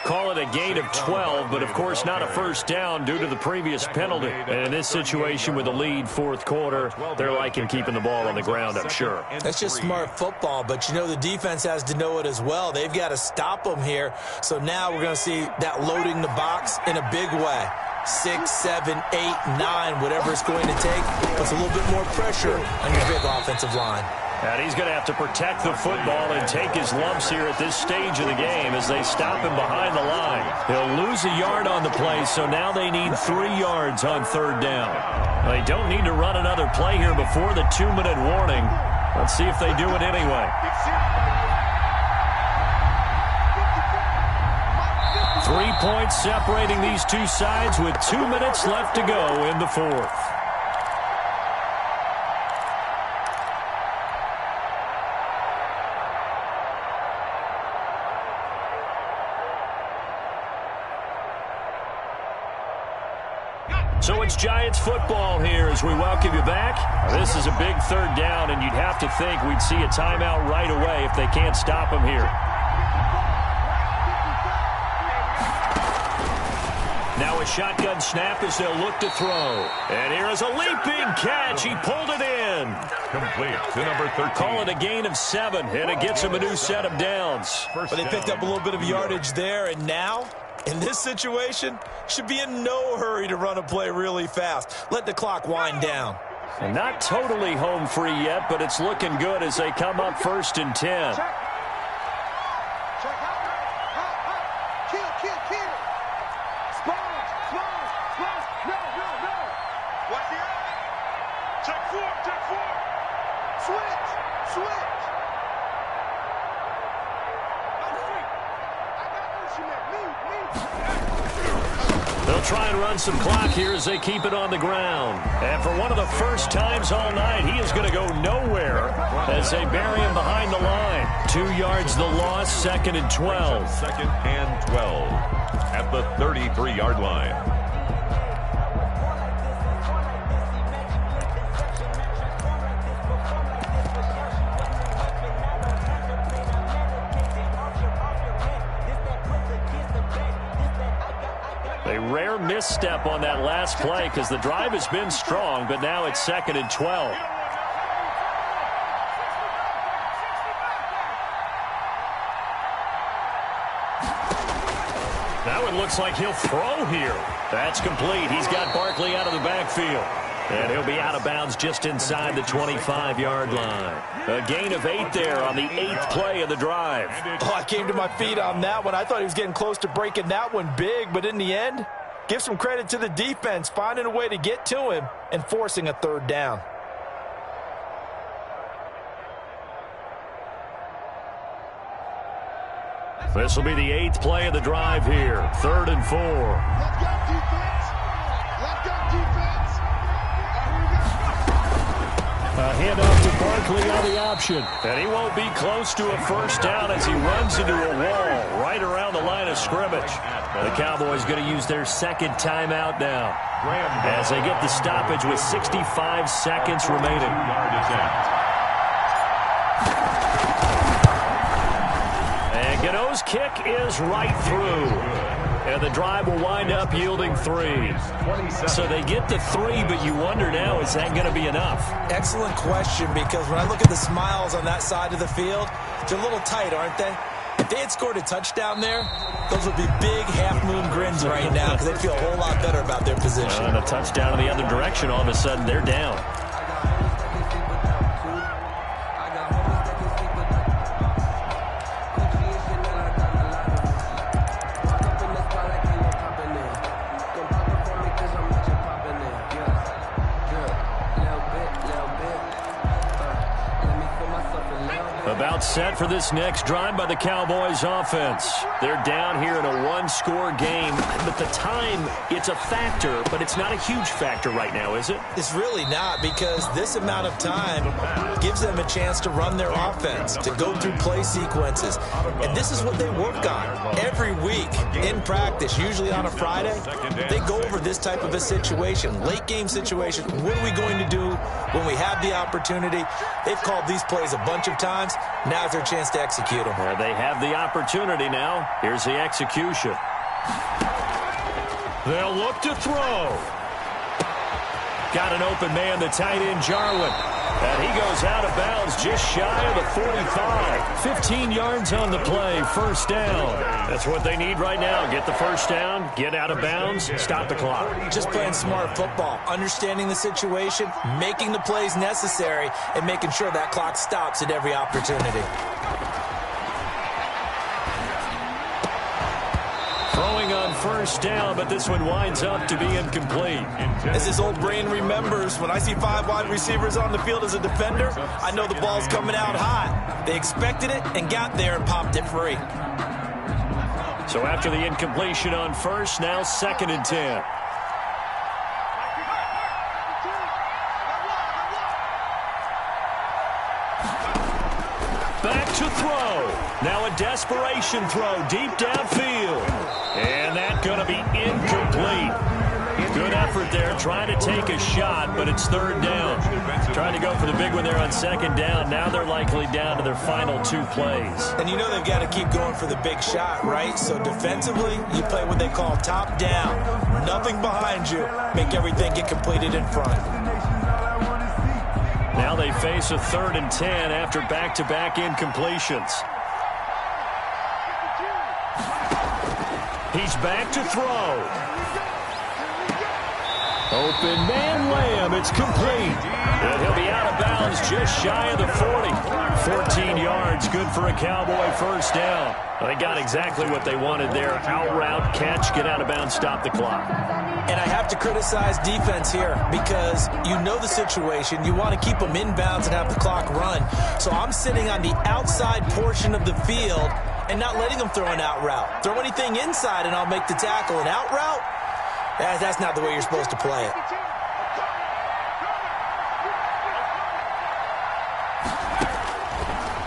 Call it a gain of 12, but of course not a first down due to the previous penalty. And in this situation with a lead 4th quarter, they're liking keeping the ball on the ground, I'm sure. That's just smart football, but you know the defense has to know it as well. They've got to stop them here. So now we're going to see that loading the box in a big way. 6, 7, 8, 9, whatever it's going to take, puts a little bit more pressure on your big offensive line. And he's going to have to protect the football and take his lumps here at this stage of the game as they stop him behind the line. He'll lose a yard on the play, so now they need 3 yards on third down. They don't need to run another play here before the 2-minute warning. Let's see if they do it anyway. 3 points separating these two sides with 2 minutes left to go in the fourth. So it's Giants football here as we welcome you back. This is a big third down, and you'd have to think we'd see a timeout right away if they can't stop him here. Now a shotgun snap as they'll look to throw. And here is a leaping catch. He pulled it in. Complete to number 13. Call it a gain of 7, and it gets him a new set of downs. But they picked up a little bit of yardage there, and now, in this situation, should be in no hurry to run a play really fast. Let the clock wind down. And not totally home free yet, but it's looking good as they come up 1st and 10. They'll try and run some clock here as they keep it on the ground. And for one of the first times all night, he is going to go nowhere as they bury him behind the line. 2 yards the loss, 2nd and 12. 2nd and 12 at the 33-yard line. A rare misstep on that last play because the drive has been strong, but now it's 2nd and 12. Now it looks like he'll throw here. That's complete. He's got Barkley out of the backfield. And he'll be out of bounds just inside the 25-yard line. A gain of 8 there on the 8th play of the drive. Oh, I came to my feet on that one. I thought he was getting close to breaking that one big, but in the end, give some credit to the defense, finding a way to get to him and forcing a third down. This will be the 8th play of the drive here. 3rd and 4. Let's go, defense. Let's go, defense. A handoff to Barkley on the option. And he won't be close to a first down as he runs into a wall right around the line of scrimmage. The Cowboys going to use their 2nd timeout now as they get the stoppage with 65 seconds remaining. And Gano's kick is right through. And the drive will wind up yielding 3. So they get the 3, but you wonder now, is that going to be enough? Excellent question, because when I look at the smiles on that side of the field, they're a little tight, aren't they? If they had scored a touchdown there, those would be big half-moon grins right now because they'd feel a whole lot better about their position. And a touchdown in the other direction, all of a sudden they're down. About set for this next drive by the Cowboys offense. They're down here in a 1-score game, but the time, it's a factor, but it's not a huge factor right now, is it? It's really not, because this amount of time gives them a chance to run their offense, to go through play sequences. And this is what they work on every week in practice, usually on a Friday. They go over this type of a situation, late game situation. What are we going to do when we have the opportunity? They've called these plays a bunch of times. Now's their chance to execute them. They have the opportunity now. Here's the execution. They'll look to throw. Got an open man, the tight end, Jarwin. And he goes out of bounds just shy of the 45. 15 yards on the play, first down. That's what they need right now. Get the first down, get out of bounds, stop the clock. Just playing smart football, understanding the situation, making the plays necessary, and making sure that clock stops at every opportunity. Throwing on first down, but this one winds up to be incomplete. As his old brain remembers, when I see 5 wide receivers on the field as a defender, I know the ball's coming out hot. They expected it and got there and popped it free. So after the incompletion on first, now 2nd and 10. Back to throw. Now a desperation throw deep downfield. And that's going to be incomplete. Good effort there, trying to take a shot, but it's 3rd down. Trying to go for the big one there on 2nd down. Now they're likely down to their final 2 plays. And you know they've got to keep going for the big shot, right? So defensively, you play what they call top down. Nothing behind you. Make everything get completed in front. Now they face a 3rd and 10 after back-to-back incompletions. He's back to throw. Open man Lamb. It's complete. And he'll be out of bounds just shy of the 40. 14 yards. Good for a Cowboy first down. They got exactly what they wanted there. Out route, catch, get out of bounds, stop the clock. And I have to criticize defense here because you know the situation. You want to keep them inbounds and have the clock run. So I'm sitting on the outside portion of the field and not letting them throw an out route. Throw anything inside and I'll make the tackle. An out route? That's not the way you're supposed to play it.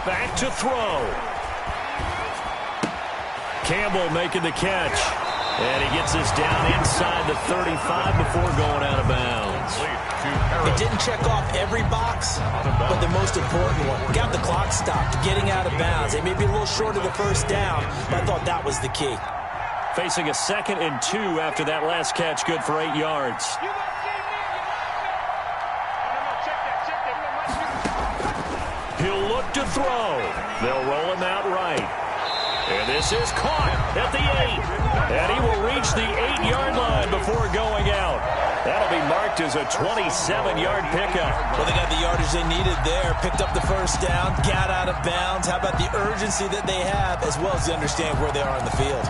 Back to throw. Campbell making the catch. And he gets us down inside the 35 before going out of bounds. It didn't check off every box, but the most important one. Got the clock stopped, getting out of bounds. They may be a little short of the first down, but I thought that was the key. Facing a 2nd and 2 after that last catch, good for 8 yards. He'll look to throw. They'll roll him out right. And this is caught at the 8. And he will reach the 8-yard line before going out. That'll be marked as a 27-yard pickup. Well, they got the yardage they needed there. Picked up the first down, got out of bounds. How about the urgency that they have, as well as they understand where they are on the field.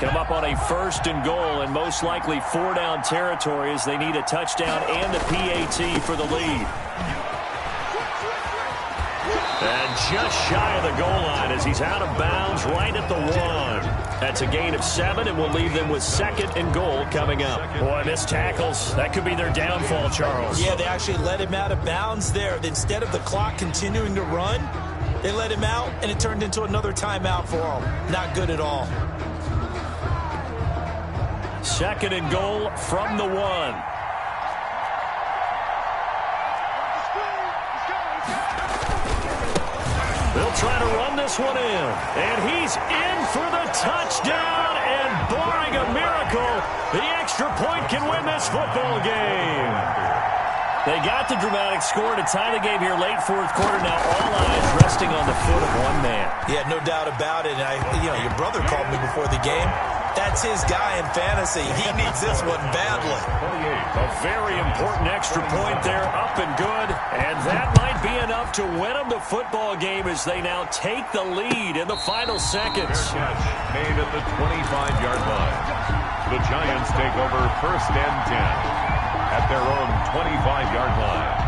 Come up on a 1st and goal and most likely 4-down territory as they need a touchdown and a PAT for the lead. And just shy of the goal line as he's out of bounds right at the 1. That's a gain of 7 and will leave them with 2nd and goal coming up. Boy, missed tackles. That could be their downfall, Charles. Yeah, they actually let him out of bounds there. Instead of the clock continuing to run, they let him out and it turned into another timeout for him. Not good at all. 2nd and goal from the 1. They'll try to run this one in. And he's in for the touchdown. And barring a miracle, the extra point can win this football game. They got the dramatic score to tie the game here late 4th quarter. Now all eyes resting on the foot of one man. Yeah, no doubt about it. And your brother called me before the game. That's his guy in fantasy. He needs this one badly. A very important extra point there, up and good. And that might be enough to win them the football game as they now take the lead in the final seconds. Catch made at the 25-yard line. The Giants take over 1st and 10 at their own 25-yard line.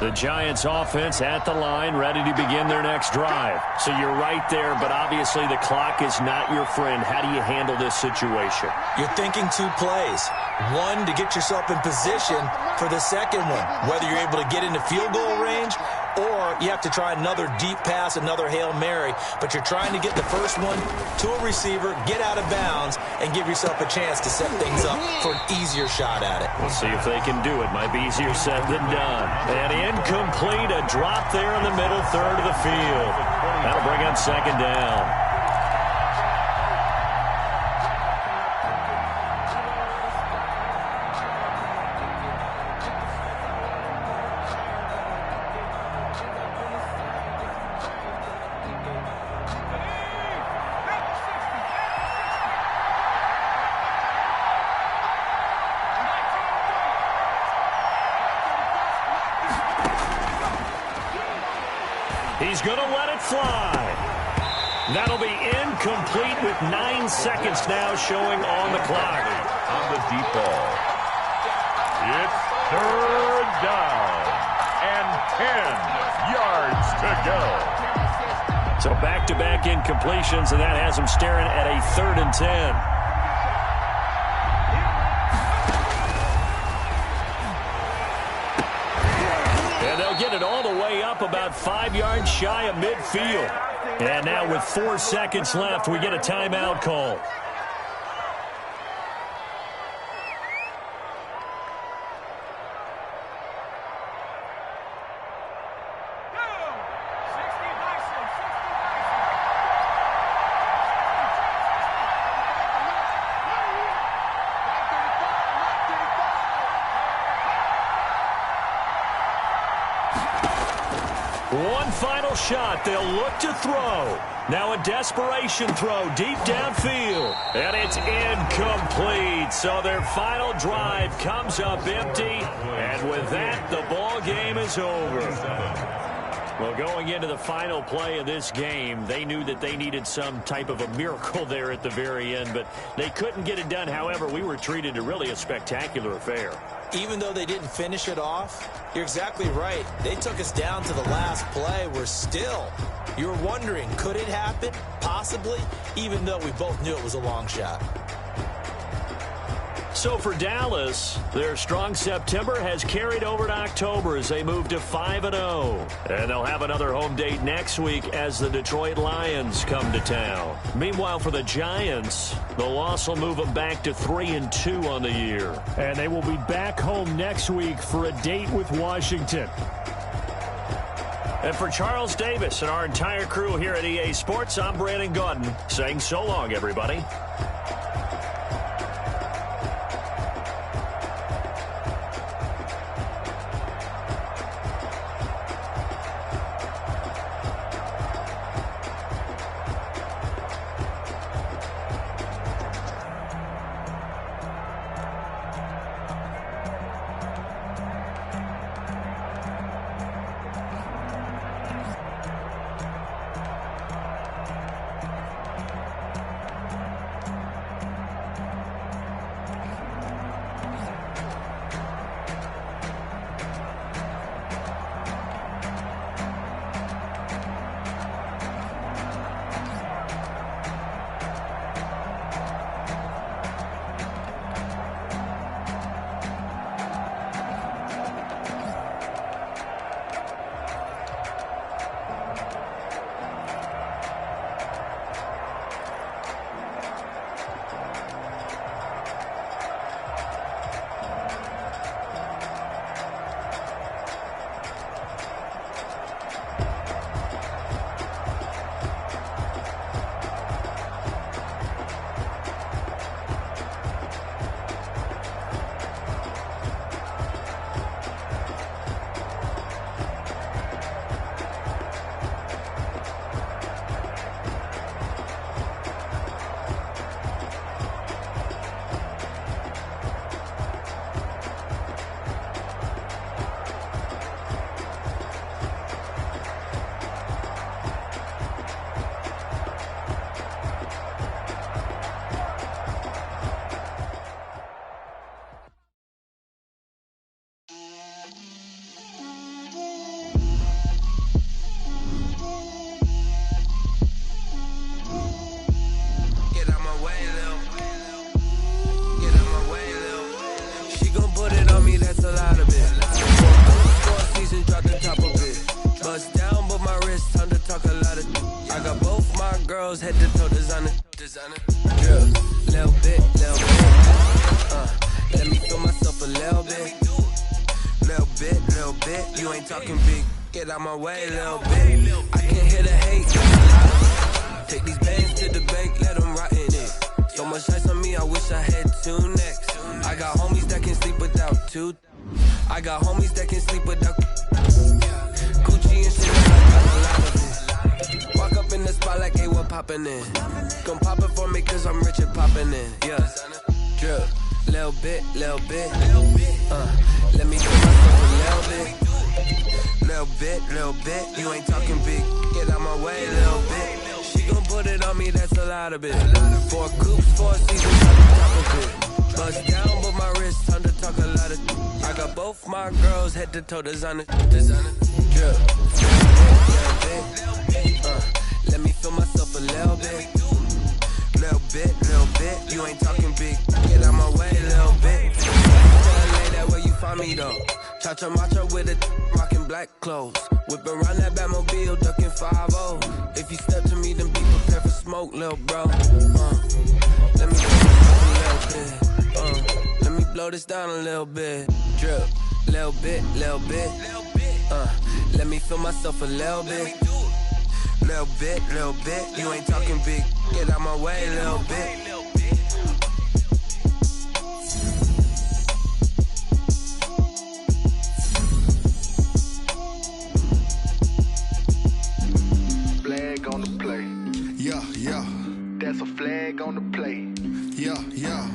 The Giants offense at the line, ready to begin their next drive. So you're right there, but obviously the clock is not your friend. How do you handle this situation? You're thinking 2 plays. One, to get yourself in position for the second one, whether you're able to get into field goal range or you have to try another deep pass, another Hail Mary. But you're trying to get the first one to a receiver, get out of bounds, and give yourself a chance to set things up for an easier shot at it. We'll see if they can do it. Might be easier said than done. And incomplete, a drop there in the middle third of the field. That'll bring up second down. He's going to let it fly. That'll be incomplete with 9 seconds now showing on the clock. On the deep ball. It's third down and 10 yards to go. So back-to-back incompletions, and that has him staring at a 3rd and 10. Get it all the way up about 5 yards shy of midfield. And now with 4 seconds left, we get a timeout call. One final shot. They'll look to throw. Now a desperation throw deep downfield. And it's incomplete. So their final drive comes up empty. And with that, the ball game is over. Well, going into the final play of this game, they knew that they needed some type of a miracle there at the very end, but they couldn't get it done. However, we were treated to really a spectacular affair. Even though they didn't finish it off, you're exactly right. They took us down to the last play. You're wondering, could it happen? Possibly, even though we both knew it was a long shot. So for Dallas, their strong September has carried over to October as they move to 5-0. And they'll have another home date next week as the Detroit Lions come to town. Meanwhile, for the Giants, the loss will move them back to 3-2 on the year. And they will be back home next week for a date with Washington. And for Charles Davis and our entire crew here at EA Sports, I'm Brandon Gaudin saying so long, everybody. girls head to toe designer. Drill, little bit. Let me feel myself a little bit. Little bit. You ain't talking big. Get out my way, little bit. I can't hear the hate. Take these bands to the bank, let them rot in it. So much ice on me, I wish I had two necks. I got homies that can sleep without two. I got homies that can sleep without Gucci and shit, I got a lot of it. Walk up in the spot like, hey, what poppin' in? Gon' pop it for me cause I'm rich and poppin' in, yeah. Drill, little bit. Let me feel myself a little bit. Little bit. You ain't talking big, get out my way, little bit. She gon' put it on me, that's a lot of it. 4 coops, 4 seasons, top of it. Bust down, but my wrist, time to talk a lot of. I got both my girls head to toe designer. Drill. Let me feel myself a little bit. Little bit. You ain't talking big. Get out my way, little bit. Tell LA that where you find me though. Cha-cha macha with a rockin' black clothes. Whip around that Batmobile, ducking 5-0. If you step to me, then be prepared for smoke, little bro. Let me feel myself a little bit. Let me blow this down a little bit. Drip, little bit. Let me feel myself a little bit. Little bit. You ain't talking big. Get out my way, little bit. Flag on the play. Yeah. That's a flag on the play. Yeah.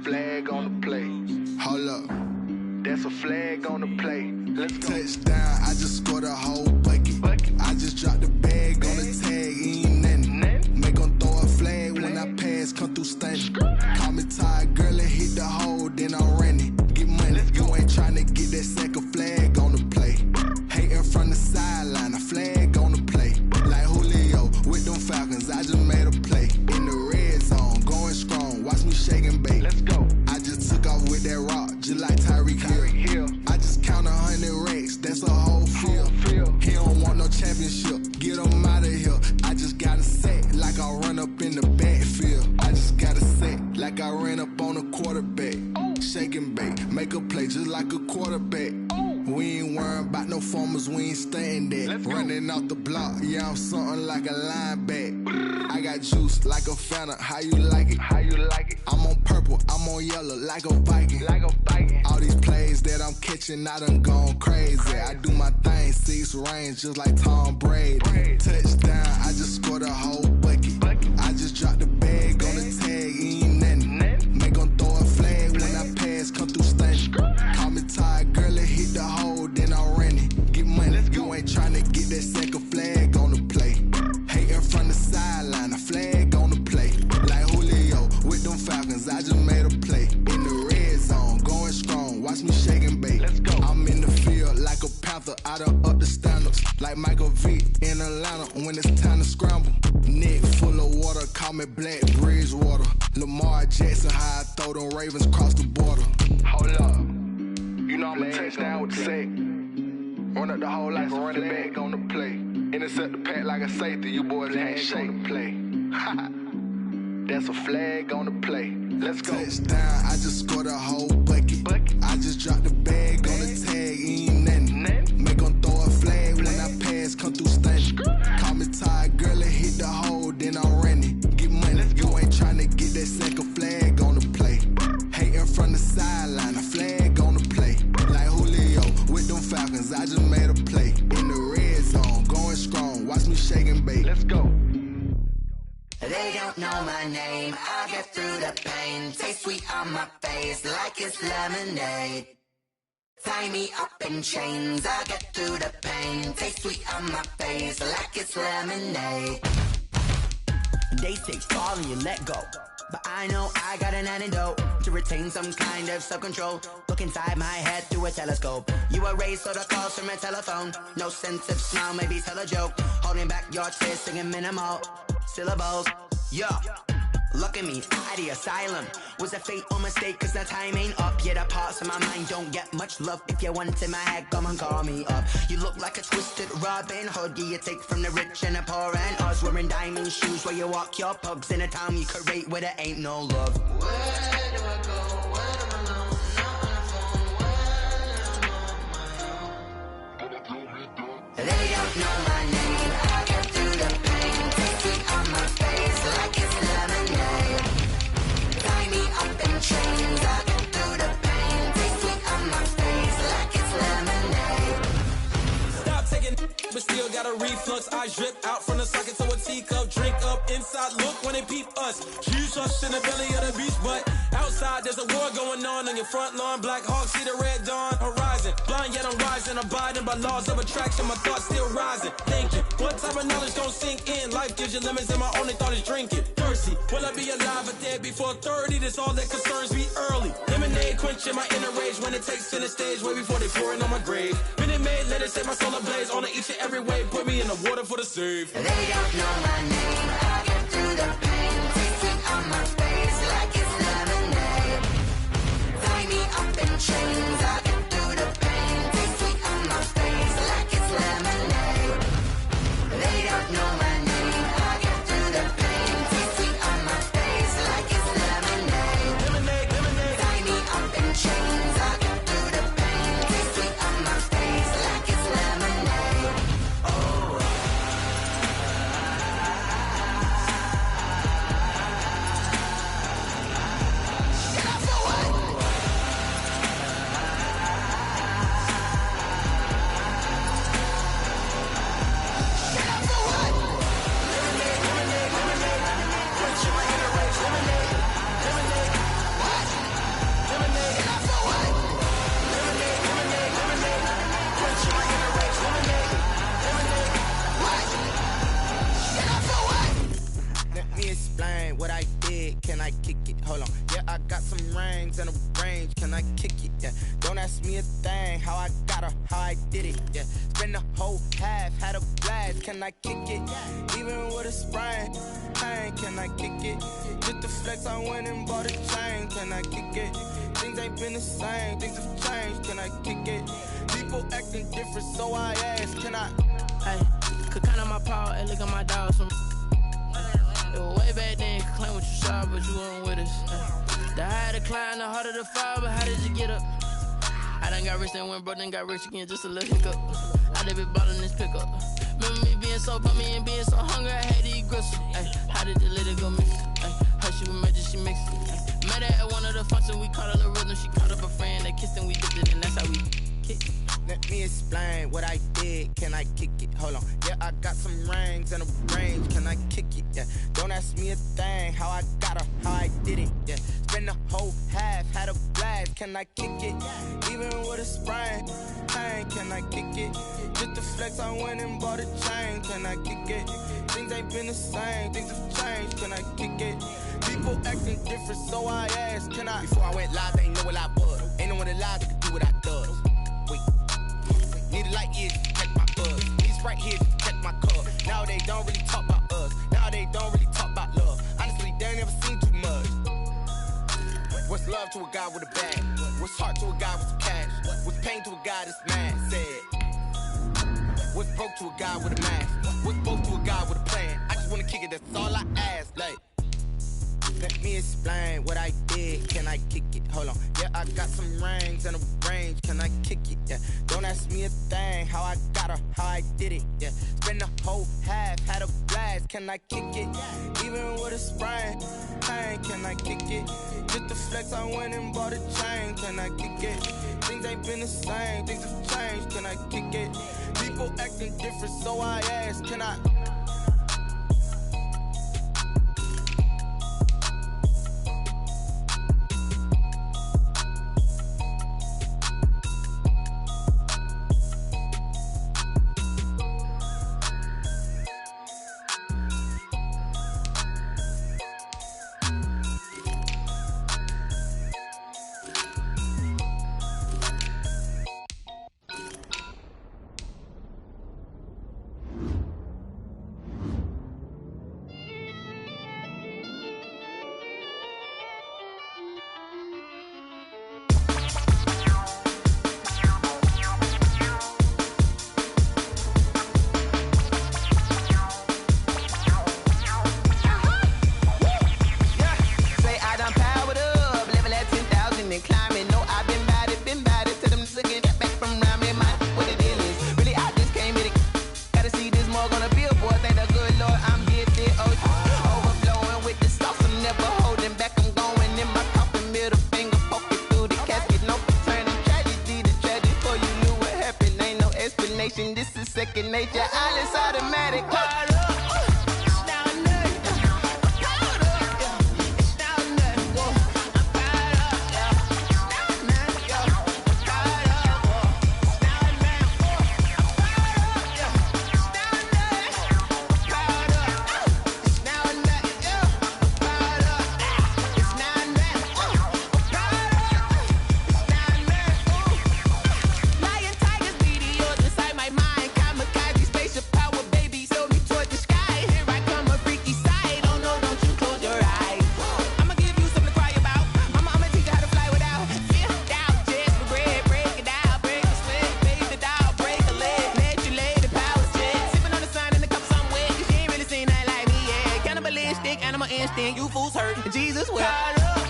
Flag on the play. Hold up. That's a flag on the play. Let's go. Touchdown, I just scored a whole bucket. I just dropped the bag on the tag, ain't nothing. Make them throw a flag when I pass, come through stunning. Call me tired, girl, and hit the hole, then I'm running. Get money, you ain't tryna get that second flag on the play. Hating from the sideline, a flag on the play. Like Julio with them Falcons, I just made a play. In the red zone, going strong, watch me shake and bake. Let's go. I just took off with that rock, just like Tyreek Hill. I just count 100 racks, that's a whole field. He don't want no championship, get him out of here. I just got a set, like I run up in the backfield. I just got a set, like I ran up on a quarterback. Shake and bake, make a play just like a quarterback. We ain't worrying about no formers, we ain't staying there. Running off the block, yeah, I'm something like a linebacker. I got juice like a Fanta, how you like it? I'm on purple, I'm on yellow, like a Viking. All these plays that I'm catching, I done gone crazy. I do my thing, 6 range, just like Tom Brady. Touchdown, I just scored a whole bucket. I just dropped the bag on the tag, ain't nothing. Make them throw a flag when I pass, come through stunning. Call me tired, girl, and hit the hole, then I'm running. Get money, you ain't tryna get that second flag on the play. Hating from the sideline, a flag on the play. Like Julio with them Falcons, I just made a play. In the red zone, going strong, watch me shake and bake. I'm in the field like a Panther, I done up the standards. Like Michael Vick in Atlanta when it's time to scramble. Neck full of water, call me Black Bridgewater. Lamar Jackson, how I throw them Ravens cross the border. Hold up. You know I'm a touchdown with the sack. Run up the hole like a running back on the play. Intercept the pack like a safety. You boys ain't shake the play. That's a flag on the play. Let's go. Touchdown, I just scored a whole bucket. I just dropped the bag on the tag, ain't nothing. Make them throw a flag when I pass, come through stunning. Call me tired, girl, and hit the hole, then I'm running. Get money, you ain't tryna get that second flag on the play. Hating from the sideline, a flag on the play. Like Julio with them Falcons, I just made a play. In the red zone, going strong, watch me shake and bake. Let's go. They don't know my name, I get through the pain. Taste sweet on my face like it's lemonade. Tie me up in chains, I get through the pain. Taste sweet on my face like it's lemonade. They say fall and you let go, but I know I got an antidote to retain some kind of self-control. Look inside my head through a telescope. You erase all the calls from a telephone. No sense of smile, maybe tell a joke. Holding back your tears, singing minimal syllables. Yeah, Look at me, out of the asylum. Was a fate or mistake, cause the time ain't up. Yeah, the parts of my mind don't get much love. If you want in my head, come and call me up. You look like a twisted Robin Hood. Yeah, you take from the rich and the poor and us. Wearing diamond shoes where you walk your pugs. In a town you create where there ain't no love. Where do I go? When I'm alone? Not on the phone. When I'm on my own. They don't know my name. I get through the pain. Taste sweet on my face like it's lemonade. Tie me up in chains. I get through the pain. Taste sweet on my face like it's lemonade. Stop taking, but still got a reflux. I drip out from the socket to a teacup. Drink up inside, look when they peep us. Huge us in the belly of the beast, but outside there's a war going on your front lawn. Black Hawk, see the red dawn horizon. Blind yet I'm rising, abiding by laws of attraction. My thoughts still rising, thinking what type of knowledge don't sink in. Life gives you lemons and my only thought is drinking. Thirsty, will I be alive or dead before 30? That's all that concerns me early. Lemonade quenching my inner rage when it takes center stage way before they pour it on my grave. Minute Maid, let it set my soul ablaze on each and every way. Put me in the water for the save. They don't know my name. I get through the pain. Taste sweet on my face like it's lemonade. Tie me up in chains. I get through the pain. Taste sweet on my face like it's lemonade. They don't know my name. I get through the pain. Taste sweet on my face like it's lemonade. Lemonade, lemonade. Tie me up in chains. I get through the pain. Taste sweet on my face like it's lemonade. Oh. Let me explain what I did. Can I kick it? Hold on. Yeah, I got some rings and a range. Can I kick it? Yeah. Don't ask me a thing. How I got her, how I did it. Yeah. Spend the whole half, had a blast. Can I kick it? Even with a sprain. Pain, can I kick it? Just the flex, I went and bought a chain. Can I kick it? Things ain't been the same. Things have changed. Can I kick it? People acting different, so I ask. Can I? Hey, could count on my power and look at my dogs. It was way back then, could claim what you saw, but you weren't with us. The higher the climb, the harder the fall, but how did you get up? I done got rich and went broke, then got rich again, just a little hiccup. I done been ballin' this pickup. Remember me being so pumpy and being so hungry, I had to eat gristle. Ay, how did the lady go miss? Her she was magic, she mixed it. Met her at one of the functions, we caught a little rhythm. She caught up a friend, they kissed and we dipped it, and that's how we kicked. Let me explain what I did. Can I kick it? Hold on. Yeah, I got some rings and a range. Can I kick it? Yeah. Don't ask me a thing. How I got her, how I did it. Yeah. Spend the whole half, had a blast. Can I kick it? Even with a sprain. Pain, can I kick it? Just the flex, I went and bought a chain. Can I kick it? Things ain't been the same. Things have changed. Can I kick it? People acting different, so I asked. Can I? Before I went live, they ain't know what I was. Ain't no one alive that could do what I does. Wait. Need a light here to check my buzz. Need Sprite here to check my cup. Now they don't really talk about us. Now they don't really talk about love. Honestly, they ain't never seen too much. What's love to a guy with a bag? What's heart to a guy with some cash? What's pain to a guy that's mad? Said. What's broke to a guy with a mask? What's broke to a guy with a plan? I just wanna kick it, that's all I ask. Like, let me explain what I did. Can I kick it? Hold on. Yeah, I got some rings and a range. Can I kick it? Yeah. Don't ask me a thing. How I got her, how I did it. Yeah. Spend the whole half, had a blast. Can I kick it? Even with a sprain. Pain, can I kick it? Just the flex, I went and bought a chain. Can I kick it? Things ain't been the same. Things have changed. Can I kick it? People acting different, so I ask. Can I? nature, all is automatic. Animal instinct, you fools hurt. Jesus, well.